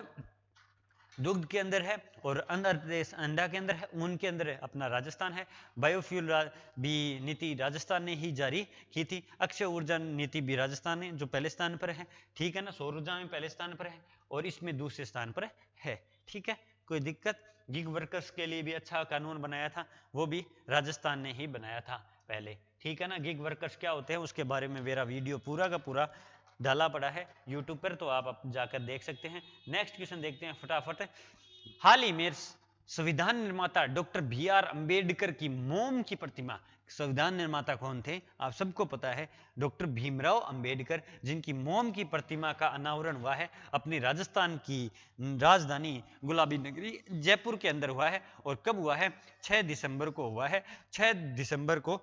दुग्ध के अंदर है, और आंध्र प्रदेश अंडा के अंदर है, ऊन के अंदर है अपना राजस्थान है। बायोफ्यूल भी नीति राजस्थान ने ही जारी की थी। अक्षय ऊर्जा नीति भी राजस्थान ने जो पहले स्थान पर है, ठीक है ना। सौर ऊर्जा में पहले स्थान पर है और इसमें दूसरे स्थान पर है, ठीक है। कोई दिक्कत? गिग वर्कर्स के लिए भी अच्छा कानून बनाया था, वो भी राजस्थान ने ही बनाया था पहले, ठीक है ना। गिग वर्कर्स क्या होते हैं उसके बारे में मेरा वीडियो पूरा का पूरा डाला पड़ा है यूट्यूब पर, तो आप जाकर देख सकते हैं। नेक्स्ट क्वेश्चन देखते हैं फटाफट। हाल ही में संविधान निर्माता डॉक्टर बी आर अंबेडकर की मोम की प्रतिमा, संविधान निर्माता कौन थे आप सबको पता है, डॉक्टर भीमराव अंबेडकर, जिनकी मोम की प्रतिमा का अनावरण हुआ है अपनी राजस्थान की राजधानी गुलाबी नगरी जयपुर के अंदर हुआ है। और कब हुआ है? 6 दिसंबर को हुआ है। 6 दिसंबर को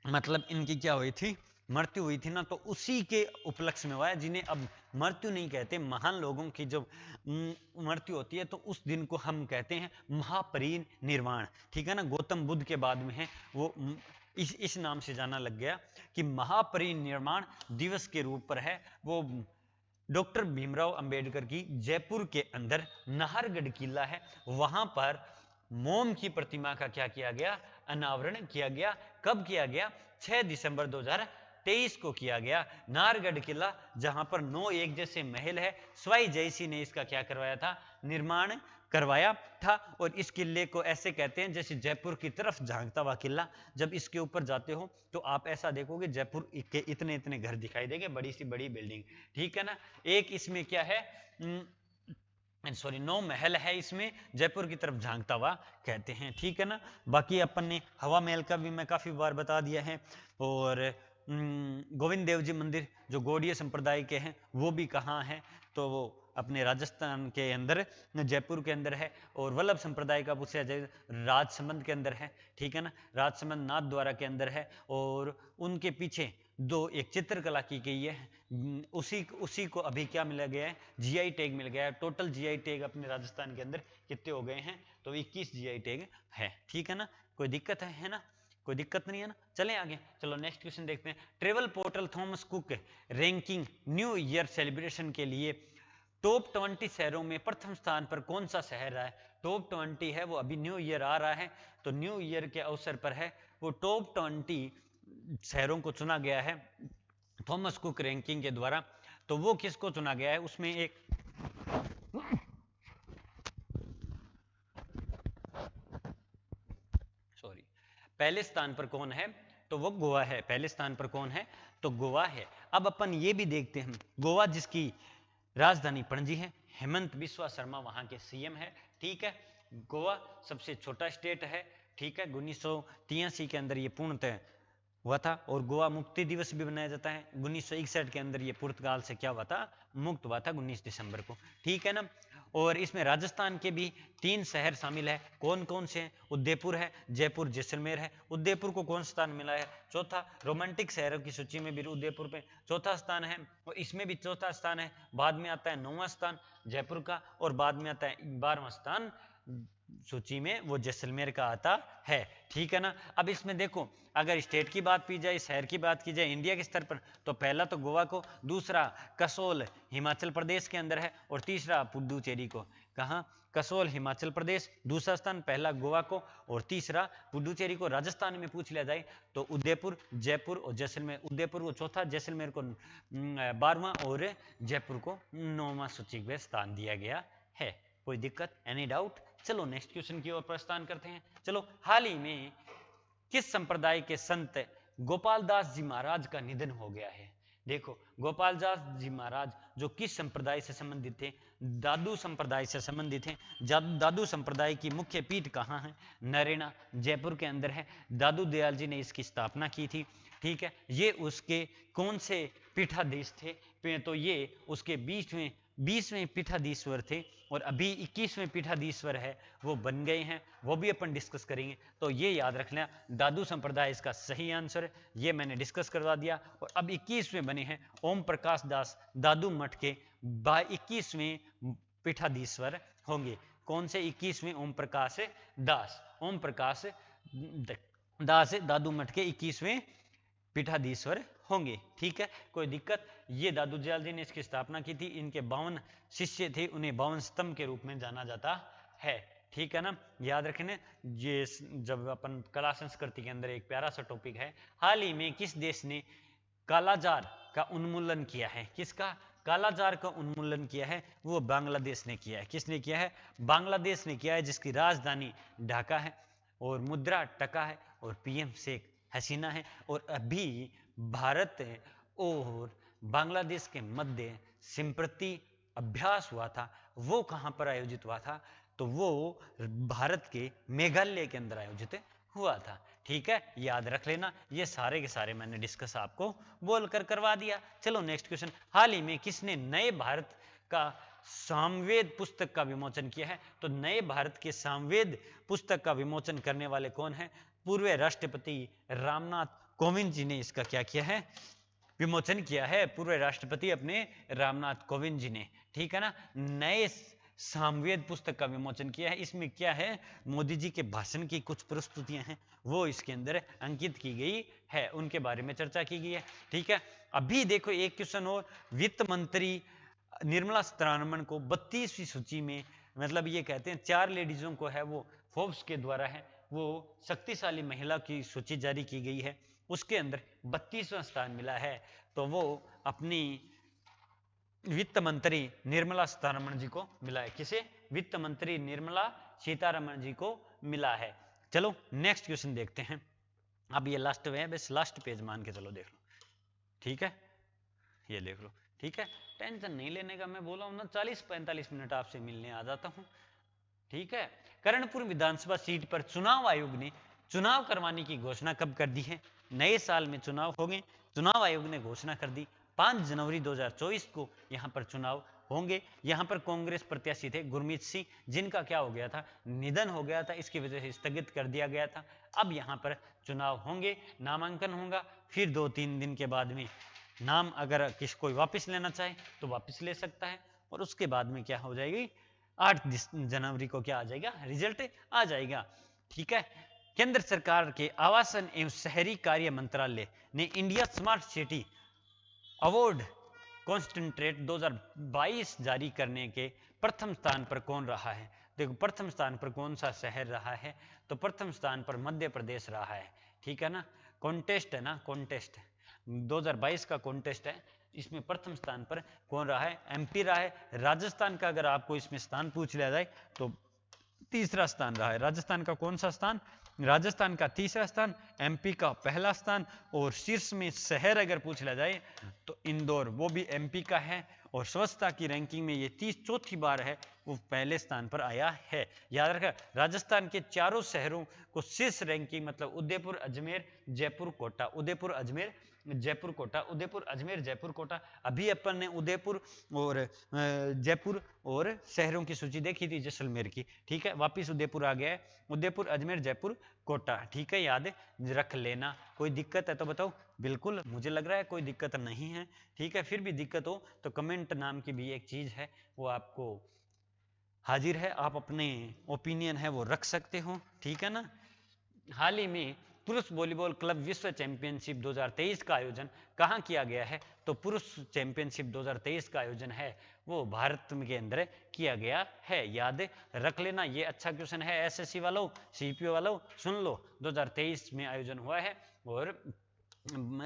मतलब इनकी क्या हुई थी? मृत्यु हुई थी ना, तो उसी के उपलक्ष्य में हुआ है, जिन्हें अब मृत्यु नहीं कहते, महान लोगों की जब मृत्यु होती है तो उस दिन को हम कहते हैं महापरिनिर्वाण, ठीक है ना। गौतम बुद्ध के बाद में है वो इस नाम से जाना लग गया कि महापरिनिर्वाण दिवस के रूप पर है वो। डॉक्टर भीमराव अंबेडकर की जयपुर के अंदर नाहरगढ़ किला है, वहां पर मोम की प्रतिमा का क्या किया गया? अनावरण किया गया। कब किया गया? 6 दिसंबर 2023 को किया गया। नाहरगढ़ किला जहां पर 9 एक जैसे महल है, सवाई जयसी ने इसका क्या करवाया था? निर्माण करवाया था। और इस किले को ऐसे कहते हैं जैसे जयपुर की तरफ झांकता हुआ किला। जब इसके ऊपर जाते हो तो आप ऐसा देखोगे जयपुर के इतने इतने घर दिखाई देंगे, बड़ी सी बड़ी बिल्डिंग, ठीक है ना। एक इसमें क्या है, सॉरी 9 महल है इसमें, जयपुर की तरफ झांकता हुआ कहते हैं, ठीक है ना। बाकी अपन ने हवा महल का भी मैं काफी बार बता दिया है। और गोविंद देव जी मंदिर जो गौड़ीय संप्रदाय के हैं वो भी कहाँ है? तो वो अपने राजस्थान के अंदर जयपुर के अंदर है। और वल्लभ संप्रदाय का पूछा जाए राजसमंद के अंदर है, ठीक है ना, राजसमंद नाथ द्वारा के अंदर है। और उनके पीछे एक चित्रकला की गई है, उसी को अभी क्या मिला गया है? जीआई टैग मिल गया है। टोटल जीआई टैग अपने राजस्थान के अंदर कितने हो गए हैं? तो 21 जीआई टैग है, ठीक है ना। कोई दिक्कत है ना? कोई दिक्कत नहीं है ना। चलें आगे, चलो नेक्स्ट क्वेश्चन देखते हैं। Travel portal Thomas cook ranking new year celebration के लिए टॉप 20 शहरों में प्रथम स्थान पर कौन सा शहर है? टॉप 20 है वो, अभी न्यू ईयर आ रहा है तो न्यू ईयर के अवसर पर है वो टॉप 20 शहरों को चुना गया है थॉमस कुक रैंकिंग के द्वारा। तो वो किसको चुना गया है? उसमें एक पहले स्थान पर कौन है? तो वो गोवा है। पहले स्थान पर कौन है? तो गोवा है। अब अपन ये भी देखते हैं, गोवा जिसकी राजधानी पणजी है, हेमंत बिस्वा शर्मा वहां के सीएम है, ठीक है। गोवा सबसे छोटा स्टेट है, ठीक है। 1983 के अंदर ये पूर्णतः हुआ था। और गोवा मुक्ति दिवस भी मनाया जाता है। 1961 के अंदर ये पुर्तगाल से क्या हुआ था? मुक्त हुआ था 19 दिसंबर को, ठीक है ना। और इसमें राजस्थान के भी 3 शहर शामिल है। कौन कौन से हैं? उदयपुर है, जयपुर, जैसलमेर है। उदयपुर को कौन स्थान मिला है? चौथा। रोमांटिक शहरों की सूची में भी उदयपुर पे चौथा स्थान है, और इसमें भी चौथा स्थान है। बाद में आता है 9वां स्थान जयपुर का, और बाद में आता है 12वां स्थान सूची में वो जैसलमेर का आता है, ठीक है ना। अब इसमें देखो, अगर स्टेट की बात की जाए, शहर की बात की जाए इंडिया के स्तर पर, तो पहला तो गोवा को, दूसरा कसोल हिमाचल प्रदेश के अंदर है, और तीसरा पुडुचेरी को। कहाँ? कसोल हिमाचल प्रदेश दूसरा स्थान, पहला गोवा को, और तीसरा पुडुचेरी को। राजस्थान में पूछ लिया जाए तो उदयपुर, जयपुर और जैसलमेर। उदयपुर को चौथा, जैसलमेर को 12वां और जयपुर को 9वां सूची में स्थान दिया गया है। कोई दिक्कत? Any doubt? चलो नेक्स्ट क्वेश्चन की ओर प्रस्थान करते हैं। चलो, हाल ही में किस संप्रदाय के संत गोपाल दास जी महाराज का निधन हो गया है? देखो, गोपाल दास जी महाराज जो किस संप्रदाय से संबंधित थे? दादू संप्रदाय से संबंधित हैं। दादू संप्रदाय की मुख्य पीठ कहाँ है? नरेना, जयपुर के अंदर है। दादू दयाल जी ने इसकी स्थापना की थी, ठीक है। ये उसके कौन से पीठाधीश थे? तो ये उसके 20वें पीठाधीश्वर थे, और अभी 21वें पीठाधीश्वर है वो बन गए हैं, वो भी अपन डिस्कस करेंगे। तो ये याद रखना, दादू संप्रदाय इसका सही आंसर है, ये मैंने डिस्कस करवा दिया। और अब 21वें बने हैं ओम प्रकाश दास दादू मठ के 21वें पीठाधीश्वर होंगे। कौन से 21वें? ओम प्रकाश दास। ओम प्रकाश दास दादू मठ के 21वें पीठाधीश्वर होंगे, ठीक है। कोई दिक्कत? ये दादू दयाल जी ने इसकी स्थापना की थी। इनके 52 शिष्य थे, उन्हें 52 स्तंभ के रूप में जाना जाता है, ठीक है ना। याद रखने, ये जब अपन कला संस्कृति के अंदर एक प्यारा सा टॉपिक है। हाल ही में किस देश ने कालाजार का उन्मूलन किया है? किसका? कालाजार का उन्मूलन किया है वो बांग्लादेश ने किया है। किसने किया है? बांग्लादेश ने किया है, जिसकी राजधानी ढाका है, और मुद्रा टका है, और पीएम शेख हसीना है। और अभी भारत और बांग्लादेश के मध्य संप्रति अभ्यास हुआ था, वो कहाँ पर आयोजित हुआ था? तो वो भारत के मेघालय के अंदर आयोजित हुआ था। ठीक है, याद रख लेना। ये सारे के सारे मैंने डिस्कस आपको बोलकर करवा दिया। चलो नेक्स्ट क्वेश्चन। हाल ही में किसने नए भारत का सामवेद पुस्तक का विमोचन किया है? तो नए भारत के सामवेद पुस्तक का विमोचन करने वाले कौन है? पूर्व राष्ट्रपति रामनाथ कोविंद जी ने इसका क्या किया है? विमोचन किया है। पूर्व राष्ट्रपति अपने रामनाथ कोविंद जी ने, ठीक है ना, नए सामवेद पुस्तक का विमोचन किया है। इसमें क्या है? मोदी जी के भाषण की कुछ प्रस्तुतियां हैं, वो इसके अंदर अंकित की गई है, उनके बारे में चर्चा की गई है। ठीक है, अभी देखो एक क्वेश्चन और। वित्त मंत्री निर्मला सीतारमण को 32वीं सूची में, मतलब ये कहते हैं 4 लेडीजों को है वो फोर्ब्स के द्वारा है वो शक्तिशाली महिला की सूची जारी की गई है, उसके अंदर 32वां स्थान मिला है। तो वो अपनी वित्त मंत्री निर्मला सीतारमण जी को मिला है। किसे? वित्त मंत्री निर्मला सीतारमण जी को मिला है। चलो नेक्स्ट क्वेश्चन देखते हैं। अब ये लास्ट में है, बस लास्ट पेज मान के चलो, देख लो। ठीक है, ये देख लो। ठीक है, टेंशन नहीं लेने का, मैं बोला हूं ना 40-45 मिनट आपसे मिलने आ जाता हूं। ठीक है, कर्णपुर विधानसभा सीट पर चुनाव आयोग ने चुनाव करवाने की घोषणा कब कर दी है? नए साल में चुनाव होंगे, चुनाव आयोग ने घोषणा कर दी 5 जनवरी 2024 को यहां पर चुनाव होंगे। यहां पर कांग्रेस प्रत्याशी थे गुरमीत सिंह, जिनका क्या हो गया था? निधन हो गया था, इसकी वजह से स्थगित कर दिया गया था। अब यहां पर चुनाव होंगे, नामांकन होगा, फिर 2-3 दिन के बाद में नाम अगर किसी कोई वापस लेना चाहे तो वापस ले सकता है, और उसके बाद में क्या हो जाएगी? 8 जनवरी को क्या आ जाएगा? रिजल्ट आ जाएगा। ठीक है, केंद्र सरकार के आवासन एवं शहरी कार्य मंत्रालय ने India smart city award concentrate 2022 जारी करने के प्रथम स्थान पर कौन रहा है? देखो प्रथम स्थान पर कौन सा शहर रहा है? तो प्रथम स्थान पर मध्य प्रदेश रहा है। ठीक है ना, कॉन्टेस्ट है ना, कॉन्टेस्ट 2022 का कॉन्टेस्ट है, इसमें प्रथम स्थान पर कौन रहा है? एमपी रहा है। राजस्थान का अगर आपको इसमें स्थान पूछ लिया जाए तो तीसरा स्थान रहा है। राजस्थान का कौन सा स्थान? राजस्थान का तीसरा स्थान, एमपी का पहला स्थान, और शीर्ष में शहर अगर पूछ लिया जाए तो इंदौर, वो भी एमपी का है, और स्वच्छता की रैंकिंग में ये 34वीं बार है वो पहले स्थान पर आया है। याद रखा, राजस्थान के चारों शहरों को शीर्ष रैंकिंग, मतलब उदयपुर, अजमेर, जयपुर, कोटा, उदयपुर, अजमेर, जयपुर, कोटा, उदयपुर, अजमेर, जयपुर, कोटा। अभी अपन ने उदयपुर और जयपुर और शहरों की सूची देखी थी जैसलमेर की। ठीक है, वापिस उदयपुर आ गया है, उदयपुर, अजमेर, जयपुर, कोटा। ठीक है, याद रख लेना। कोई दिक्कत है तो बताओ। बिल्कुल, मुझे लग रहा है कोई दिक्कत नहीं है। ठीक है, फिर भी दिक्कत हो तो कमेंट नाम की भी एक चीज है, वो आपको हाजिर है, आप अपने ओपिनियन है वो रख सकते हो। ठीक है ना। हाल ही में पुरुष वॉलीबॉल क्लब विश्व चैंपियनशिप 2023 का आयोजन कहाँ किया गया है? तो पुरुष चैंपियनशिप 2023 का आयोजन है वो भारत के अंदर किया गया है। याद रख लेना, ये अच्छा क्वेश्चन है एसएससी वालों, सीपीओ वालों, सुन लो। 2023 में आयोजन हुआ है और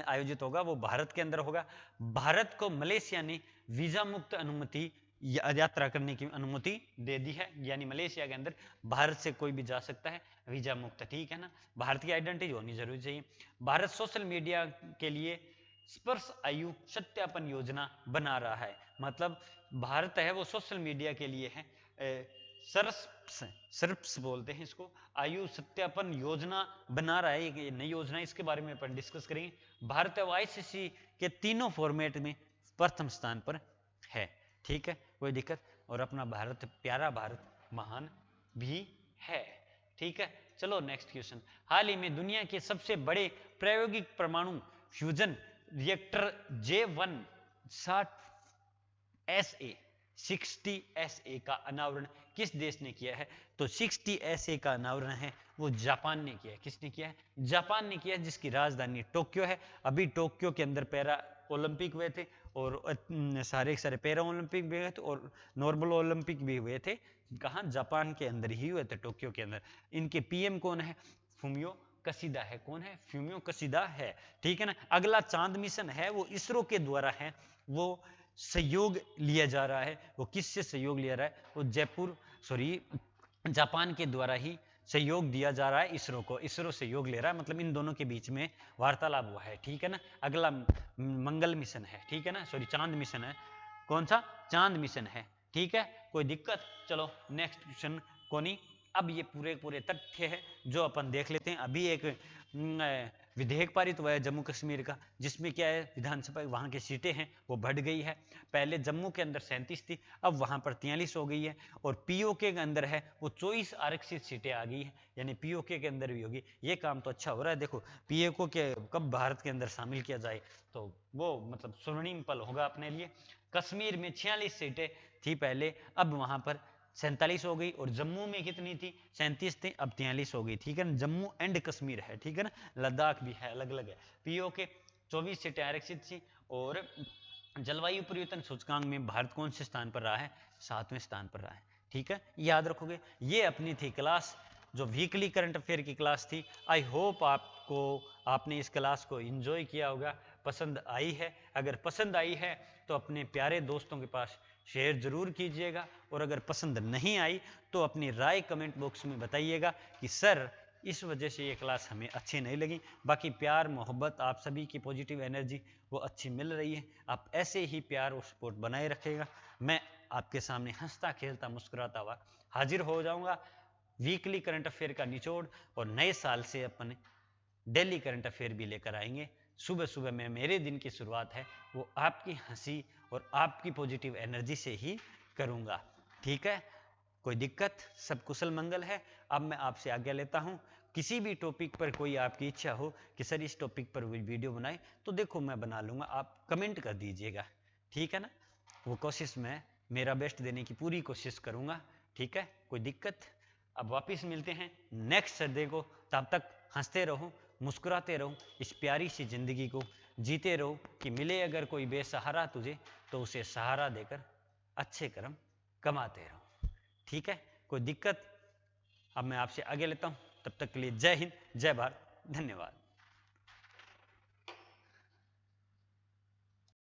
आयोजित होगा वो भारत के अंदर होगा। भारत को मलेशिया ने वीजा मुक्त अनुमति, यात्रा करने की अनुमति दे दी है, यानी मलेशिया के अंदर भारत से कोई भी जा सकता है वीजा मुक्त। ठीक है ना, भारत की आइडेंटिटी होनी जरूरी चाहिए। भारत सोशल मीडिया के लिए स्पर्श आयु सत्यापन योजना बना रहा है, मतलब भारत है वो सोशल मीडिया के लिए है सर्प्स बोलते हैं इसको, आयु सत्यापन योजना बना रहा है। ये नई योजना, इसके बारे में अपन डिस्कस करेंगे। भारत आईसीसी के तीनों फॉर्मेट में प्रथम स्थान पर है। ठीक है, कोई दिक्कत? और अपना भारत, प्यारा भारत, महान भी है। ठीक है, चलो नेक्स्ट क्वेश्चन। हाल ही में दुनिया के सबसे बड़े प्रायोगिक परमाणु फ्यूजन रिएक्टर J1 60SA का अनावरण किस देश ने किया है? तो 60SA का अनावरण है वो जापान ने किया है। किसने किया है? जापान ने किया है, जिसकी राजधानी टोक्यो है। अभी टोक्यो के अंदर पैरा ओलंपिक हुए थे और सारे पैरा ओलंपिक भी हुए थे और नॉर्मल ओलंपिक भी हुए थे। कहाँ? जापान के अंदर ही हुए थे, टोक्यो के अंदर। इनके पीएम कौन है? फुमियो कसीदा है। कौन है? फुमियो कसीदा है। ठीक है ना। अगला चांद मिशन है वो इसरो के द्वारा है, वो सहयोग लिया जा रहा है। वो किससे सहयोग लिया रहा है? वो जापान के द्वारा ही सहयोग दिया जा रहा है इसरो को। इसरो सहयोग ले रहा है, मतलब इन दोनों के बीच में वार्तालाप हुआ है। ठीक है ना। अगला मंगल मिशन है, ठीक है ना, चांद मिशन है। कौन सा? चांद मिशन है। ठीक है, कोई दिक्कत? चलो नेक्स्ट क्वेश्चन कोनी। अब ये पूरे पूरे तथ्य है जो अपन देख लेते हैं। अभी एक विधेयक पारित हुआ है जम्मू कश्मीर का, जिसमें क्या है, विधानसभा वहाँ की सीटें हैं वो बढ़ गई है। पहले जम्मू के अंदर 37 थी, अब वहाँ पर 43 हो गई है। और पीओके के अंदर है वो 24 आरक्षित सीटें आ गई हैं, यानी पीओके के अंदर भी होगी। ये काम तो अच्छा हो रहा है। देखो पीओके के कब भारत के अंदर शामिल किया जाए तो वो मतलब स्वर्णिम पल होगा अपने लिए। कश्मीर में 46 सीटें थी पहले, अब वहाँ पर 47 हो गई। और जम्मू में कितनी थी? 37 थी, अब 43 हो गई। ठीक है ना, जम्मू एंड कश्मीर है, ठीक है ना, लद्दाख भी है, अलग अलग है। पीओके 24 सीटें आरक्षित थी। और जलवायु परिवर्तन सूचकांक में भारत कौन से स्थान पर रहा है? 7वें स्थान पर रहा है। ठीक है, याद रखोगे। ये अपनी थी क्लास, जो वीकली करंट अफेयर की क्लास थी। आई होप आपने इस क्लास को एंजॉय किया होगा, पसंद आई है। अगर पसंद आई है तो अपने प्यारे दोस्तों के पास शेयर जरूर कीजिएगा। और अगर पसंद नहीं आई तो अपनी राय कमेंट बॉक्स में बताइएगा कि सर इस वजह से ये क्लास हमें अच्छी नहीं लगी। बाकी प्यार मोहब्बत आप सभी की पॉजिटिव एनर्जी वो अच्छी मिल रही है। आप ऐसे ही प्यार और सपोर्ट बनाए रखिएगा। मैं आपके सामने हंसता खेलता मुस्कुराता हुआ हाजिर हो जाऊंगा। वीकली करंट अफेयर का निचोड़ और नए साल से अपन डेली करंट अफेयर भी लेकर आएंगे। सुबह सुबह में मेरे दिन की शुरुआत है वो आपकी हंसी और आपकी पॉजिटिव एनर्जी से ही करूंगा। ठीक है, कोई दिक्कत? सब कुशल मंगल है। अब मैं आपसे आज्ञा लेता हूं। किसी भी टॉपिक पर कोई आपकी इच्छा हो कि सर इस टॉपिक पर वीडियो बनाए तो देखो मैं बना लूंगा, आप कमेंट कर दीजिएगा। ठीक है ना, वो कोशिश मैं मेरा बेस्ट देने की पूरी कोशिश करूंगा। ठीक है, कोई दिक्कत? अब वापस मिलते हैं नेक्स्ट संडे को। तब तक हंसते रहो, मुस्कुराते रहो, इस प्यारी सी जिंदगी को जीते रहो कि मिले अगर कोई बेसहारा तुझे तो उसे सहारा देकर अच्छे कर्म कमाते रहो। ठीक है, कोई दिक्कत? अब मैं आपसे आगे लेता हूं। तब तक के लिए जय हिंद, जय भारत, धन्यवाद।